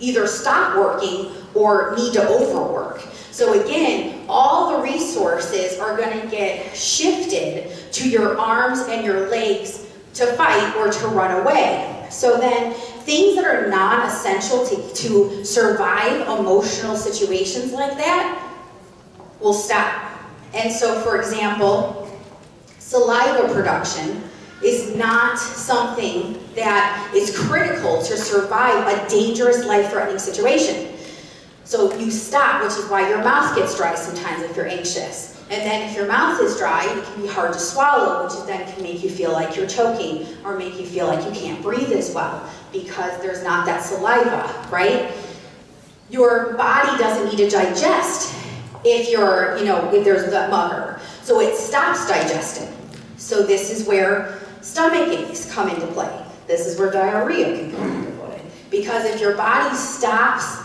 either stop working or need to overwork. So again, all the resources are going to get shifted to your arms and your legs to fight or to run away. So then things that are non-essential to survive emotional situations like that will stop. And so, for example, saliva production is not something that is critical to survive a dangerous, life-threatening situation. So you stop, which is why your mouth gets dry sometimes if you're anxious. And then if your mouth is dry, it can be hard to swallow, which then can make you feel like you're choking or make you feel like you can't breathe as well because there's not that saliva, right? Your body doesn't need to digest if if there's gut mugger. So it stops digesting. So this is where stomach aches come into play. This is where diarrhea can come into play. Because if your body stops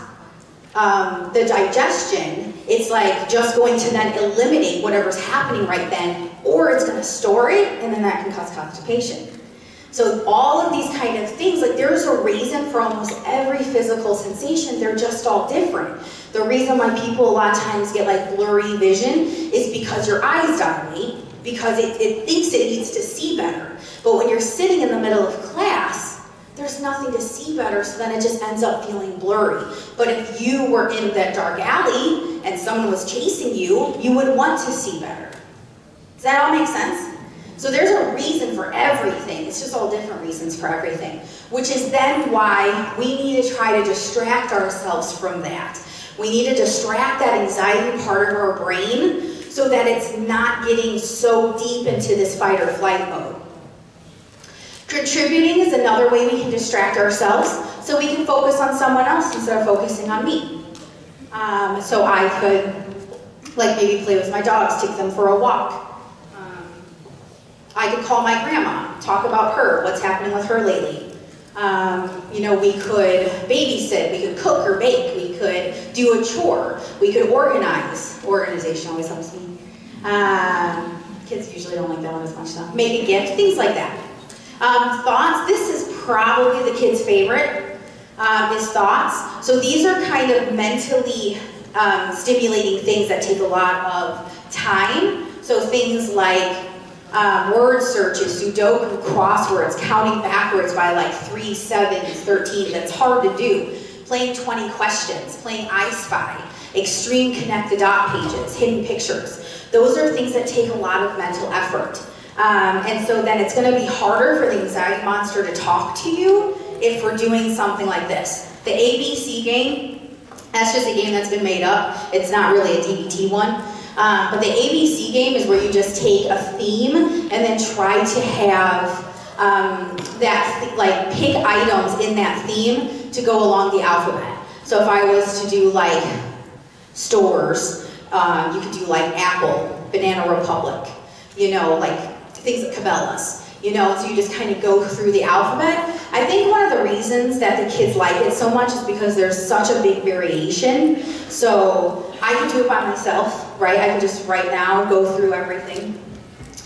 the digestion, it's like just going to then eliminate whatever's happening right then, or it's going to store it, and then that can cause constipation. So all of these kind of things, like there's a reason for almost every physical sensation, they're just all different. The reason why people a lot of times get like blurry vision is because your eyes dilate, because it thinks it needs to see better. But when you're sitting in the middle of class, there's nothing to see better, so then it just ends up feeling blurry. But if you were in that dark alley and someone was chasing you, you would want to see better. Does that all make sense? So there's a reason for everything. It's just all different reasons for everything, which is then why we need to try to distract ourselves from that. We need to distract that anxiety part of our brain so that it's not getting so deep into this fight or flight mode. Contributing is another way we can distract ourselves, so we can focus on someone else instead of focusing on me. So I could, like, maybe play with my dogs, take them for a walk. I could call my grandma, talk about her, what's happening with her lately. We could babysit, we could cook or bake, we could do a chore, we could organize. Organization always helps me. Kids usually don't like that one as much though. Make a gift, things like that. Thoughts, this is probably the kids' favorite, is thoughts. So these are kind of mentally stimulating things that take a lot of time. So things like word searches, Sudoku crosswords, counting backwards by like 3, 7, 13, that's hard to do. Playing 20 questions, playing I Spy, extreme connect the dot pages, hidden pictures. Those are things that take a lot of mental effort. And so then it's going to be harder for the anxiety monster to talk to you if we're doing something like this. The ABC game, that's just a game that's been made up. It's not really a DBT one. But the ABC game is where you just take a theme and then try to have pick items in that theme to go along the alphabet. So if I was to do like stores, you could do like Apple, Banana Republic, like things like Cabela's, so you just kind of go through the alphabet. I think one of the reasons that the kids like it so much is because there's such a big variation. So I could do it by myself, right? I could just right now go through everything.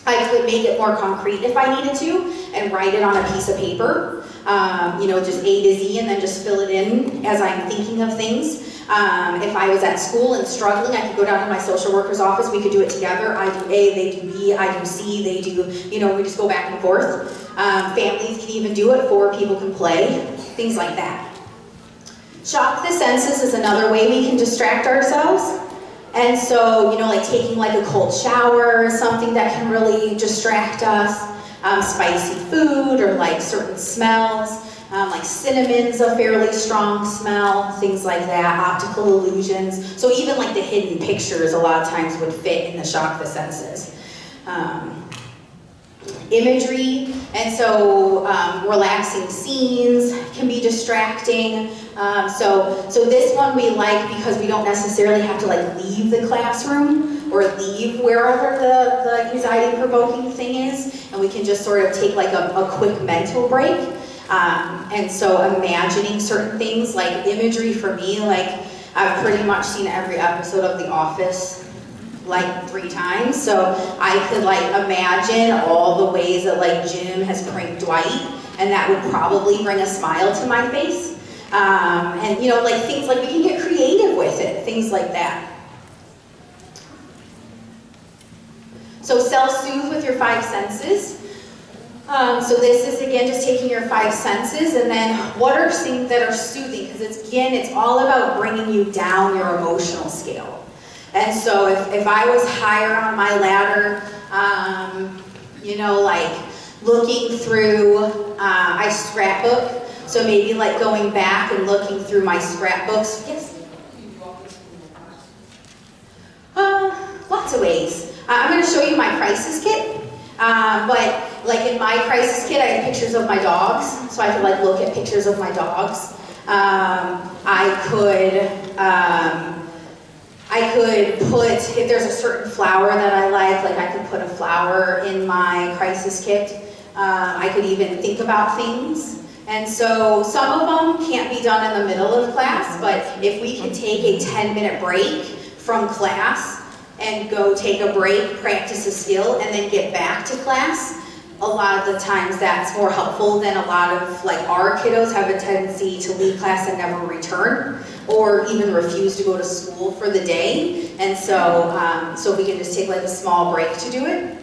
I could make it more concrete if I needed to and write it on a piece of paper, just A to Z and then just fill it in as I'm thinking of things. If I was at school and struggling, I could go down to my social worker's office, we could do it together. I do A, they do B, I do C, they do, we just go back and forth. Families can even do it, 4 people can play, things like that. Shock the senses is another way we can distract ourselves. And so, like taking like a cold shower is something that can really distract us. Spicy food or like certain smells. Like cinnamon's a fairly strong smell, things like that, optical illusions. So even like the hidden pictures a lot of times would fit in the shock the senses. Imagery, and so relaxing scenes can be distracting. So this one we like because we don't necessarily have to like leave the classroom or leave wherever the anxiety provoking thing is, and we can just sort of take like a quick mental break. And so imagining certain things, like imagery for me, like I've pretty much seen every episode of The Office like 3 times, so I could like imagine all the ways that like Jim has pranked Dwight, and that would probably bring a smile to my face. And you know, like things like we can get creative with it, things like that. So self-soothe with your 5 senses. So this is again just taking your 5 senses, and then what are things that are soothing? Because it's all about bringing you down your emotional scale. And so if I was higher on my ladder, you know, like looking through, I scrapbook, so maybe like going back and looking through my scrapbooks. Yes? Lots of ways. I'm going to show you my crisis kit, but like in my crisis kit, I have pictures of my dogs, so I could like look at pictures of my dogs. I could put, if there's a certain flower that I like I could put a flower in my crisis kit. I could even think about things. And so some of them can't be done in the middle of class, but if we can take a 10-minute break from class and go take a break, practice a skill, and then get back to class, a lot of the times that's more helpful than a lot of, like, our kiddos have a tendency to leave class and never return, or even refuse to go to school for the day. And so, so we can just take like a small break to do it.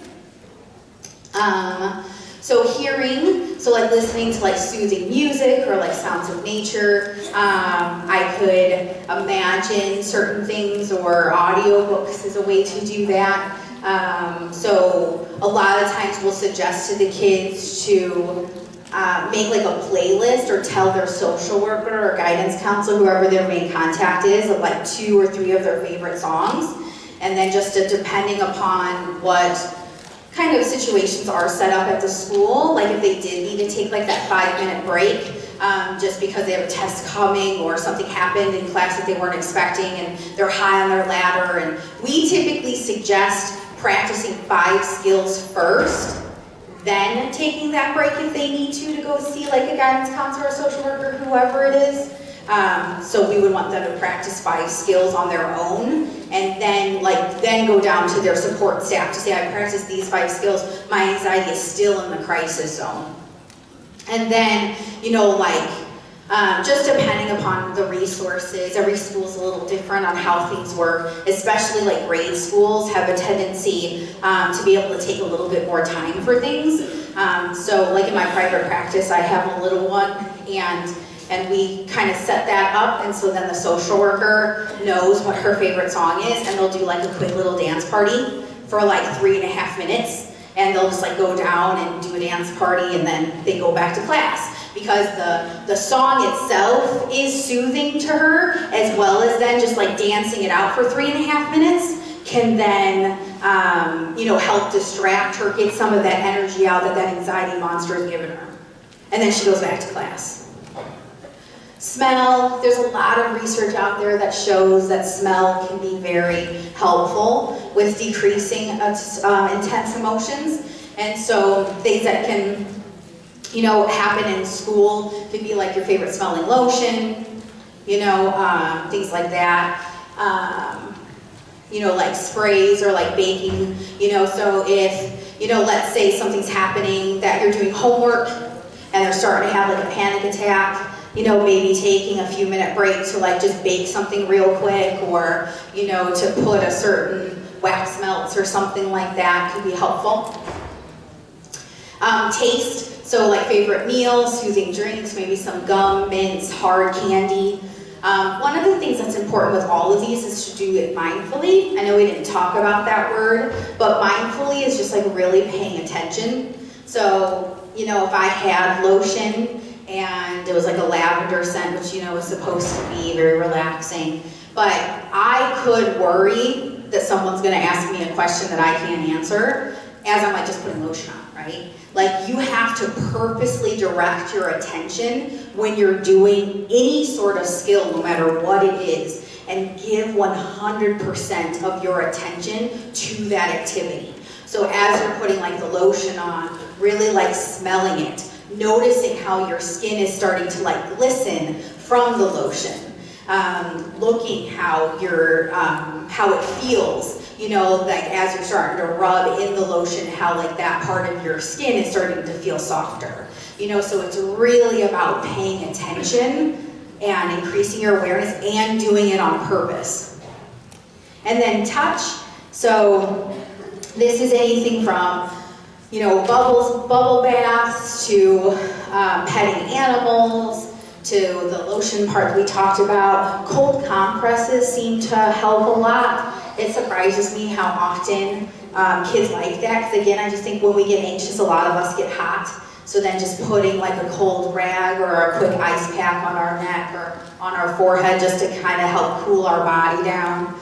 So hearing, so like listening to like soothing music or like sounds of nature. I could imagine certain things, or audiobooks is a way to do that. So a lot of times we'll suggest to the kids to make like a playlist, or tell their social worker or guidance counselor, whoever their main contact is, of like 2 or 3 of their favorite songs. And then just depending upon what kind of situations are set up at the school, like if they did need to take like that 5-minute break, just because they have a test coming or something happened in class that they weren't expecting and they're high on their ladder. And we typically suggest practicing 5 skills first, then taking that break if they need to go see like a guidance counselor or social worker, whoever it is. So we would want them to practice 5 skills on their own, and then go down to their support staff to say, I practiced these 5 skills, my anxiety is still in the crisis zone. And then, you know, like, just depending upon the resources, every school's a little different on how things work, especially like grade schools have a tendency to be able to take a little bit more time for things. So like in my private practice, I have a little one, and we kind of set that up, and so then the social worker knows what her favorite song is, and they'll do like a quick little dance party for like 3.5 minutes, and they'll just like go down and do a dance party, and then they go back to class. Because the song itself is soothing to her, as well as then just like dancing it out for 3.5 minutes can then, you know, help distract her, get some of that energy out that anxiety monster has given her. And then she goes back to class. Smell, there's a lot of research out there that shows that smell can be very helpful with decreasing intense emotions. And so things that can, you know, happen in school could be like your favorite smelling lotion, you know, things like that. You know, like sprays or like baking, you know, so if, you know, let's say something's happening that you're doing homework and they're starting to have like a panic attack, you know, maybe taking a few minute break to like just bake something real quick, or, you know, to put a certain wax melts or something like that could be helpful. Taste, so like favorite meals, soothing drinks, maybe some gum, mints, hard candy. One of the things that's important with all of these is to do it mindfully. I know we didn't talk about that word, but mindfully is just like really paying attention. So, you know, if I had lotion and it was like a lavender scent, which, you know, is supposed to be very relaxing, but I could worry that someone's gonna ask me a question that I can't answer as I'm like just putting lotion on, right? Like, you have to purposely direct your attention when you're doing any sort of skill, no matter what it is, and give 100% of your attention to that activity. So as you're putting like the lotion on, really like smelling it, noticing how your skin is starting to like glisten from the lotion, looking how it feels. You know, like as you're starting to rub in the lotion, how like that part of your skin is starting to feel softer. You know, so it's really about paying attention and increasing your awareness and doing it on purpose. And then touch, so this is anything from, you know, bubble baths to petting animals, to the lotion part we talked about. Cold compresses seem to help a lot. It surprises me how often kids like that, because again, I just think when we get anxious, a lot of us get hot. So then just putting like a cold rag or a quick ice pack on our neck or on our forehead just to kind of help cool our body down.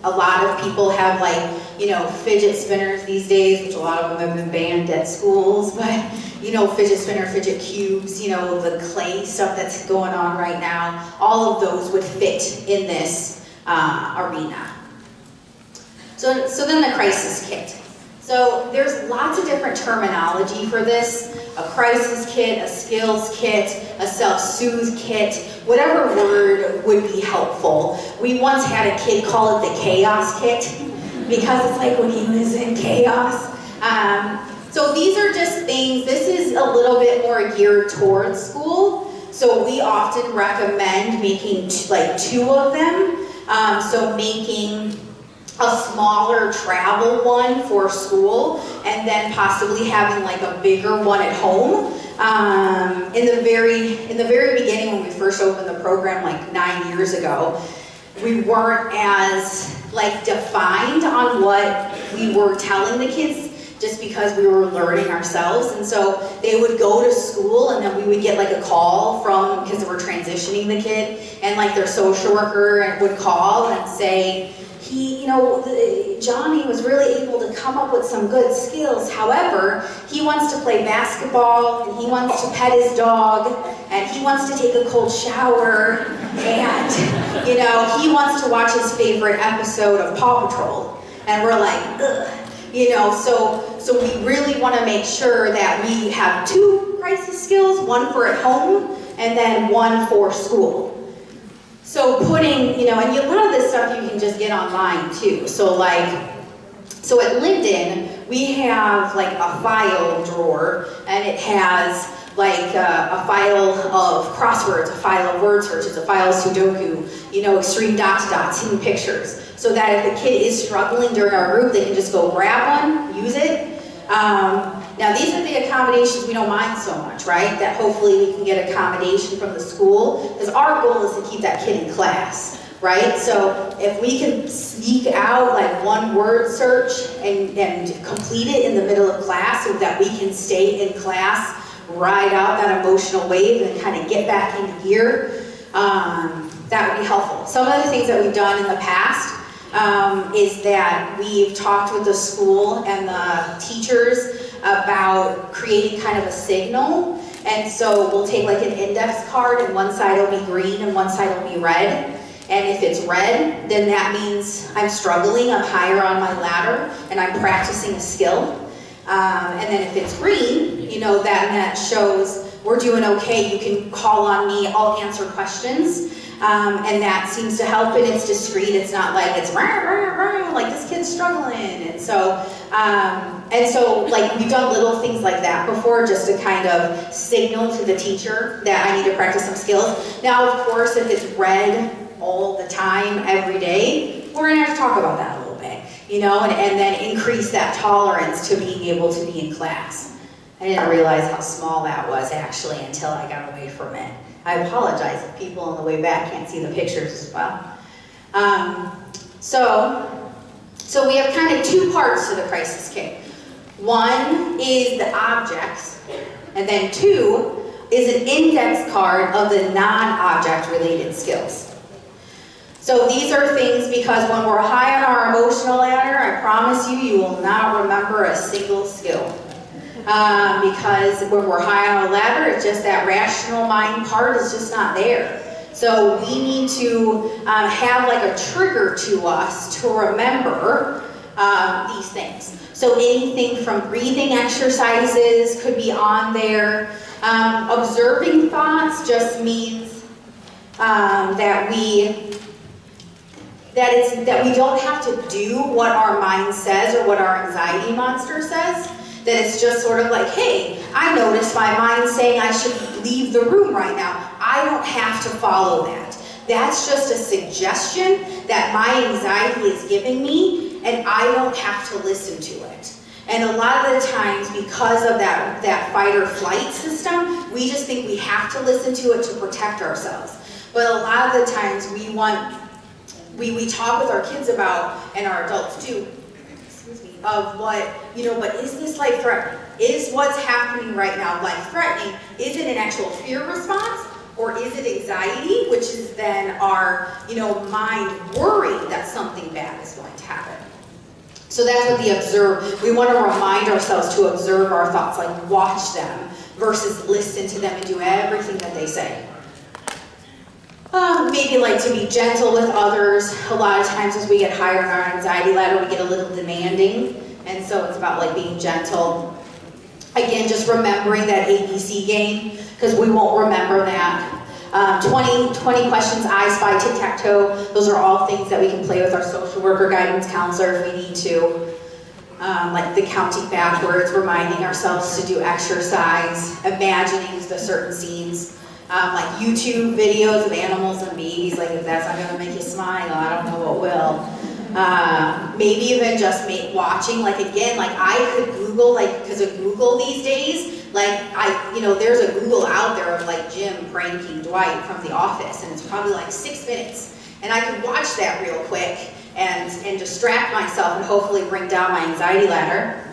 A lot of people have like, you know, fidget spinners these days, which a lot of them have been banned at schools, but you know, fidget spinner, fidget cubes, you know, the clay stuff that's going on right now, all of those would fit in this arena. So then the crisis kit. So there's lots of different terminology for this. A crisis kit, a skills kit, a self-soothe kit, whatever word would be helpful. We once had a kid call it the chaos kit because it's like when he was in chaos. So these are just things, this is a little bit more geared towards school. So we often recommend making like 2 of them. So making a smaller travel one for school, and then possibly having like a bigger one at home. In the very beginning, when we first opened the program like 9 years ago, we weren't as like defined on what we were telling the kids, just because we were learning ourselves. And so they would go to school and then we would get like a call from, because we're transitioning the kid, and like their social worker would call and say, Johnny was really able to come up with some good skills. However, he wants to play basketball, and he wants to pet his dog, and he wants to take a cold shower, and he wants to watch his favorite episode of Paw Patrol. And we're like, ugh. So we really want to make sure that we have 2 crisis skills, one for at home, and then one for school. So putting, and a lot of this stuff you can just get online too. So at Linden, we have like a file drawer, and it has like a file of crosswords, a file of word searches, a file of Sudoku, extreme dots, hidden pictures. So that if the kid is struggling during our group, they can just go grab one, use it. Now these are the accommodations we don't mind so much, right? That hopefully we can get accommodation from the school, because our goal is to keep that kid in class, right? So if we can sneak out like one word search and complete it in the middle of class so that we can stay in class, ride out that emotional wave and kind of get back into gear, that would be helpful. Some of the things that we've done in the past is that we've talked with the school and the teachers about creating kind of a signal. And so we'll take like an index card, and one side will be green and one side will be red. And if it's red, then that means I'm struggling, I'm higher on my ladder, and I'm practicing a skill. And then if it's green, that shows we're doing okay, you can call on me, I'll answer questions. And that seems to help, and it's discreet. It's not like it's rah, rah, rah, like this kid's struggling. And so like we've done little things like that before, just to kind of signal to the teacher that I need to practice some skills. Now, of course, if it's red all the time, every day, we're gonna have to talk about that a little bit, and then increase that tolerance to being able to be in class. I didn't realize how small that was actually until I got away from it. I apologize if people on the way back can't see the pictures as well. So we have kind of 2 parts to the crisis kit. One is the objects, and then 2 is an index card of the non-object related skills. So these are things, because when we're high on our emotional ladder, I promise you will not remember a single skill. Because when we're high on a ladder, it's just that rational mind part is just not there. So we need to have like a trigger to us to remember these things. So anything from breathing exercises could be on there. Observing thoughts just means that we don't have to do what our mind says or what our anxiety monster says. That it's just sort of like, hey, I noticed my mind saying I should leave the room right now. I don't have to follow that. That's just a suggestion that my anxiety is giving me, and I don't have to listen to it. And a lot of the times, because of that fight or flight system, we just think we have to listen to it to protect ourselves. But a lot of the times we talk with our kids about, and our adults too, of what, but is this life-threatening? Is what's happening right now life-threatening? Is it an actual fear response? Or is it anxiety, which is then our, mind worried that something bad is going to happen? So that's what the observe, we want to remind ourselves to observe our thoughts, like watch them versus listen to them and do everything that they say. Maybe like to be gentle with others. A lot of times as we get higher in our anxiety ladder, we get a little demanding. And so it's about like being gentle. Again, just remembering that ABC game, because we won't remember that. 20 questions, I Spy, tic-tac-toe. Those are all things that we can play with our social worker, guidance counselor if we need to. Like the counting backwards, reminding ourselves to do exercise, imagining the certain scenes. Like YouTube videos of animals and babies, like if that's not gonna make you smile, I don't know what will. Maybe even just watching, like again, like I could Google, like, because of Google these days, like there's a Google out there of like Jim pranking Dwight from The Office, and it's probably like 6 minutes. And I could watch that real quick and distract myself and hopefully bring down my anxiety ladder.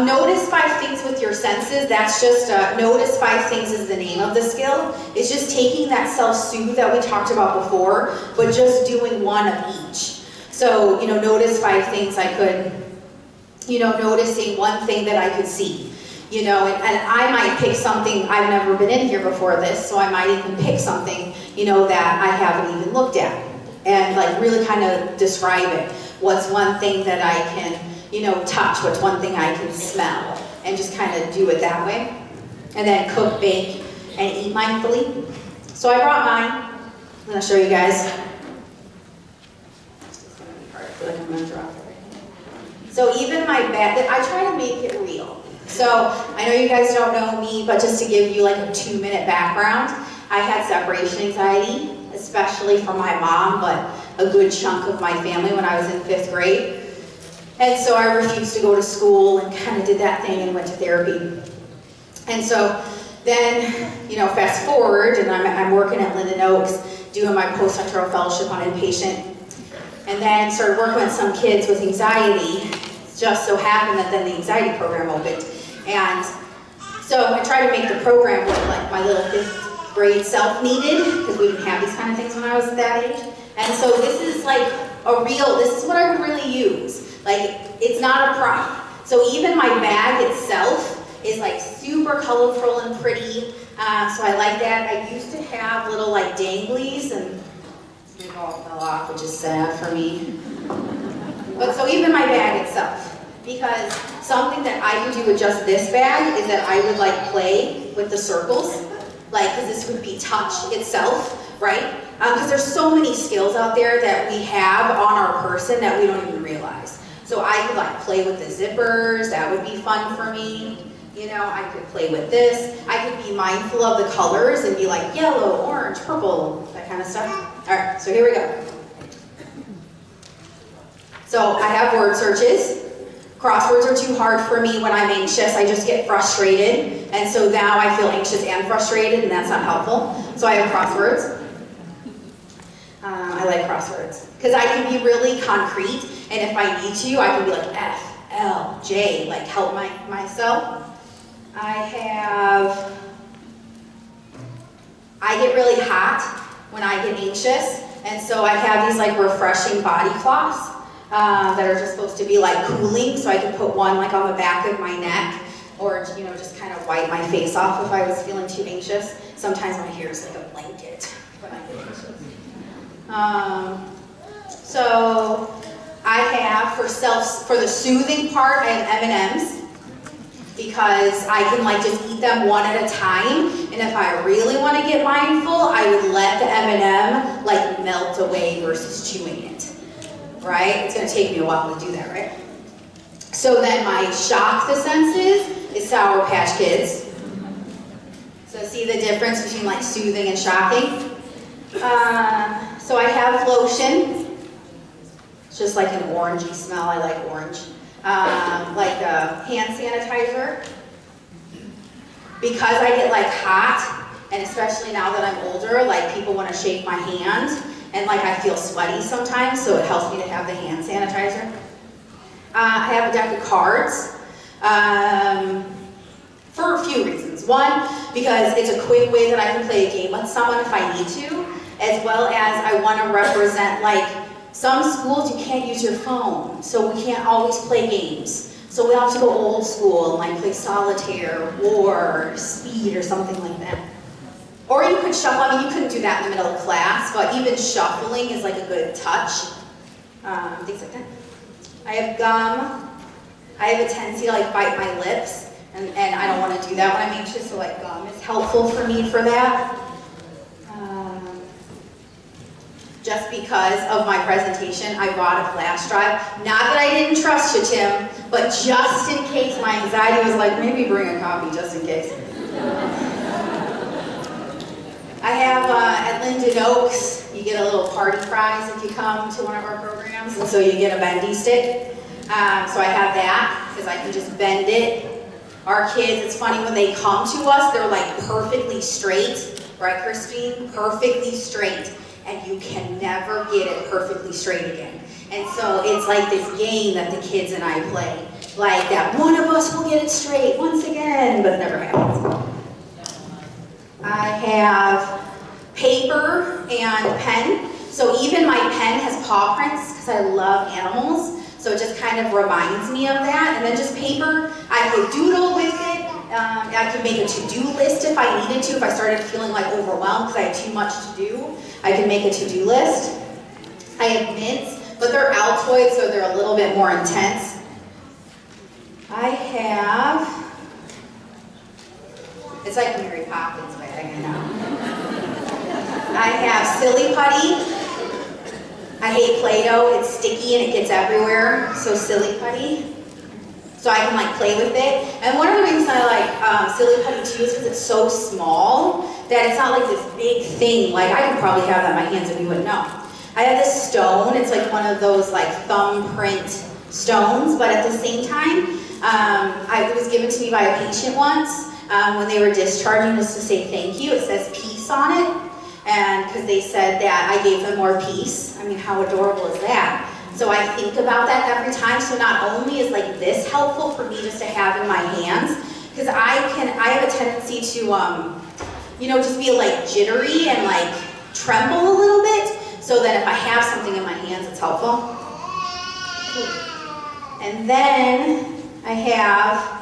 Notice 5 things with your senses. That's just, notice 5 things is the name of the skill. It's just taking that self-soothe that we talked about before, but just doing one of each. So, notice 5 things I could, noticing one thing that I could see. And I might pick something, I've never been in here before this, so I might even pick something, that I haven't even looked at. And like really kind of describe it. What's one thing that I can, touch, what's one thing I can smell, and just kind of do it that way. And then cook, bake, and eat mindfully. So I brought mine. I'm going to show you guys. It's going to be hard. I feel like I'm going to drop it. So even my bed, I try to make it real. So I know you guys don't know me, but just to give you like a 2-minute background, I had separation anxiety, especially from my mom, but a good chunk of my family when I was in 5th grade. And so I refused to go to school and kind of did that thing and went to therapy. And so then, fast forward, and I'm working at Linden doing my postdoctoral fellowship on inpatient, and then started working with some kids with anxiety. It just so happened that then the anxiety program opened. And so I tried to make the program what like my little 5th grade self needed, because we didn't have these kind of things when I was that age. And so this is like this is what I would really use. Like, it's not a prop. So even my bag itself is like super colorful and pretty. So I like that. I used to have little like danglies, and they all fell off, which is sad for me. But so even my bag itself, because something that I could do with just this bag is that I would like play with the circles, like, because this would be touch itself, right? Because there's so many skills out there that we have on our person that we don't even realize. So I could like play with the zippers, that would be fun for me. I could play with this. I could be mindful of the colors and be like yellow, orange, purple, that kind of stuff. All right, so here we go. So I have word searches. Crosswords are too hard for me when I'm anxious. I just get frustrated. And so now I feel anxious and frustrated, and that's not helpful. So I have crosswords. I like crosswords because I can be really concrete, and if I need to, I can be like F, L, J, like help myself. I get really hot when I get anxious, and so I have these like refreshing body cloths that are just supposed to be like cooling, so I can put one like on the back of my neck, or just kind of wipe my face off if I was feeling too anxious. Sometimes my hair is like a blanket when I get anxious. So I have for the soothing part, I have M&Ms because I can like just eat them one at a time, and if I really want to get mindful, I would let the M&M like melt away versus chewing it, right? It's going to take me a while to do that, right? So then my shock the senses is Sour Patch Kids. So So see the difference between like soothing and shocking? So I have lotion. It's just like an orangey smell. I like orange. Like a hand sanitizer. Because I get like hot, and especially now that I'm older, like people want to shake my hand, and like I feel sweaty sometimes, so it helps me to have the hand sanitizer. I have a deck of cards for a few reasons. One, because it's a quick way that I can play a game with someone if I need to, as well as I want to represent, like, some schools you can't use your phone, so we can't always play games. So we have to go old school and like play solitaire, war, speed, or something like that. Or you could shuffle. I mean, you couldn't do that in the middle of class, but even shuffling is like a good touch. Things like that. I have gum. I have a tendency to like bite my lips, and I don't want to do that when I'm anxious, so like gum is helpful for me for that. Just because of my presentation, I bought a flash drive. Not that I didn't trust you, Tim, but just in case my anxiety was like, maybe bring a copy just in case. I have at Linden Oaks, you get a little party prize if you come to one of our programs, and so you get a bendy stick. So I have that, because I can just bend it. Our kids, it's funny, when they come to us, they're like perfectly straight, right, Christine? Perfectly straight. And you can never get it perfectly straight again. And so it's like this game that the kids and I play. Like that one of us will get it straight once again, but it never happens. I have paper and pen. So even my pen has paw prints because I love animals. So it just kind of reminds me of that. And then just paper, I could doodle with it. I could make a to-do list if I needed to, if I started feeling like overwhelmed because I had too much to do. I can make a to-do list. I have mints, but they're Altoids, so they're a little bit more intense. I have, it's like Mary Poppins bag, I know. I have Silly Putty. I hate Play-Doh, it's sticky and it gets everywhere, so Silly Putty. So I can like play with it. And one of the reasons I like Silly Putty too is because it's so small that it's not like this big thing. Like I could probably have that in my hands and you wouldn't know. I have this stone. It's like one of those like thumbprint stones, but at the same time, it was given to me by a patient once when they were discharging, just to say thank you. It says peace on it, and because they said that I gave them more peace. I mean, how adorable is that? So I think about that every time. So not only is like this helpful for me just to have in my hands, because I have a tendency to, you know, just be like jittery and like tremble a little bit. So that if I have something in my hands, it's helpful. And then I have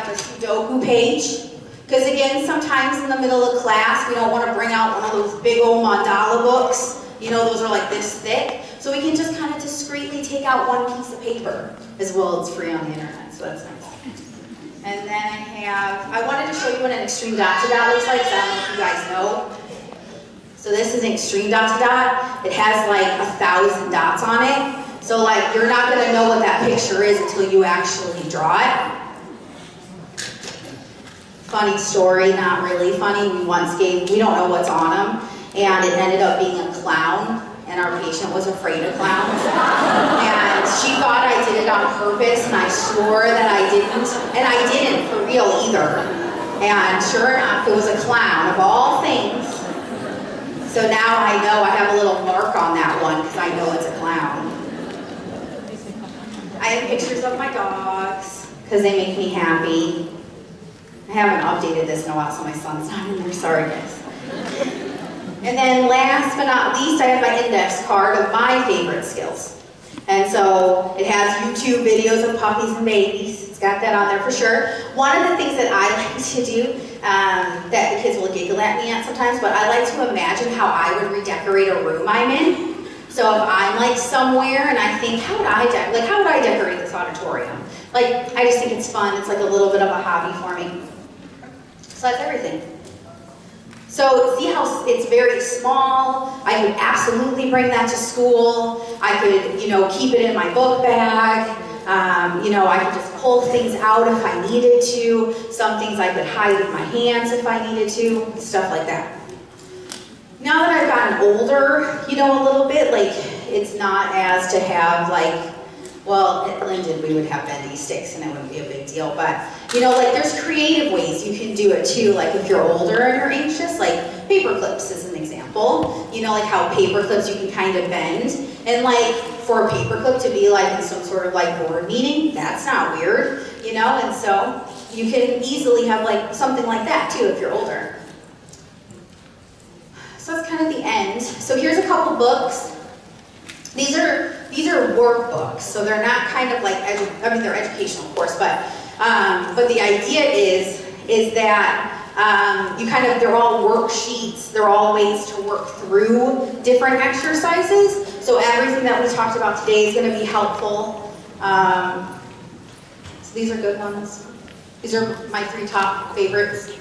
a Sudoku page. Because again, sometimes in the middle of class, we don't want to bring out one of those big old mandala books. You know, those are like this thick. So we can just kind of discreetly take out one piece of paper. As well, it's free on the internet, so that's nice. And then I wanted to show you what an extreme dot to dot looks like, so I don't know if you guys know. So this is an extreme dot to dot. It has like 1,000 dots on it. So like, you're not going to know what that picture is until you actually draw it. Funny story, not really funny. We don't know what's on them, and it ended up being a clown, and our patient was afraid of clowns. And she thought I did it on purpose, and I swore that I didn't, and I didn't for real either. And sure enough, it was a clown of all things. So now I know I have a little mark on that one, because I know it's a clown. I have pictures of my dogs, because they make me happy. I haven't updated this in a while, so my son's not in there. Sorry, guys. And then last but not least, I have my index card of my favorite skills. And so it has YouTube videos of puppies and babies. It's got that on there for sure. One of the things that I like to do, that the kids will giggle at me at sometimes, but I like to imagine how I would redecorate a room I'm in. So if I'm like somewhere and I think, how would I decorate this auditorium? Like, I just think it's fun. It's like a little bit of a hobby for me. So that's everything. So see how it's very small. I could absolutely bring that to school. I could, you know, keep it in my book bag. You know, I could just pull things out if I needed to. Some things I could hide with my hands if I needed to, stuff like that. Now that I've gotten older, you know, a little bit, like, it's not as to have, like, well, at Linden we would have bendy sticks and it wouldn't be a big deal, but, you know, like, there's creative ways you can do it too, like if you're older and you're anxious, like paper clips is an example. You know, like how paper clips you can kind of bend, and like, for a paper clip to be like in some sort of like board meeting, that's not weird, you know, and so you can easily have like something like that too if you're older. So that's kind of the end. So here's a couple books. These are workbooks, so they're not kind of like, I mean, they're educational, of course, but the idea is that they're all worksheets, they're all ways to work through different exercises. So everything that we talked about today is going to be helpful. So these are good ones. These are my 3 top favorites.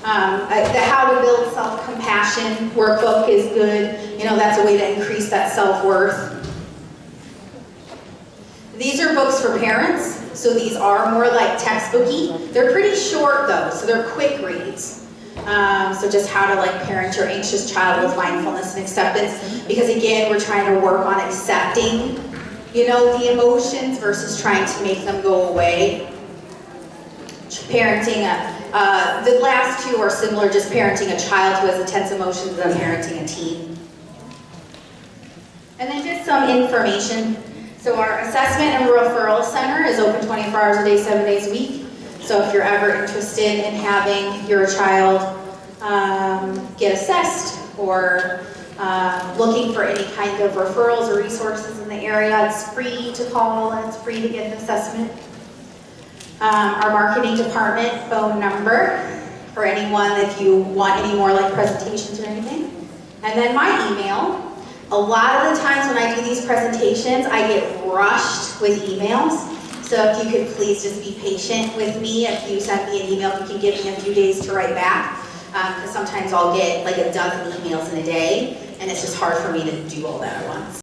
The How to Build Self-Compassion workbook is good. You know, that's a way to increase that self-worth. These are books for parents, so these are more like textbooky. They're pretty short though, so they're quick reads. So just how to like parent your anxious child with mindfulness and acceptance, because again, we're trying to work on accepting, you know, the emotions versus trying to make them go away. Parenting, the last 2 are similar, just parenting a child who has intense emotions than parenting a teen. And then just some information. So our assessment and referral center is open 24 hours a day, 7 days a week. So if you're ever interested in having your child get assessed or looking for any kind of referrals or resources in the area, it's free to call and it's free to get an assessment. Our marketing department phone number for anyone if you want any more like presentations or anything. And then my email. A lot of the times when I do these presentations, I get rushed with emails. So if you could please just be patient with me. If you send me an email, you can give me a few days to write back. Because sometimes I'll get like a dozen emails in a day, and it's just hard for me to do all that at once.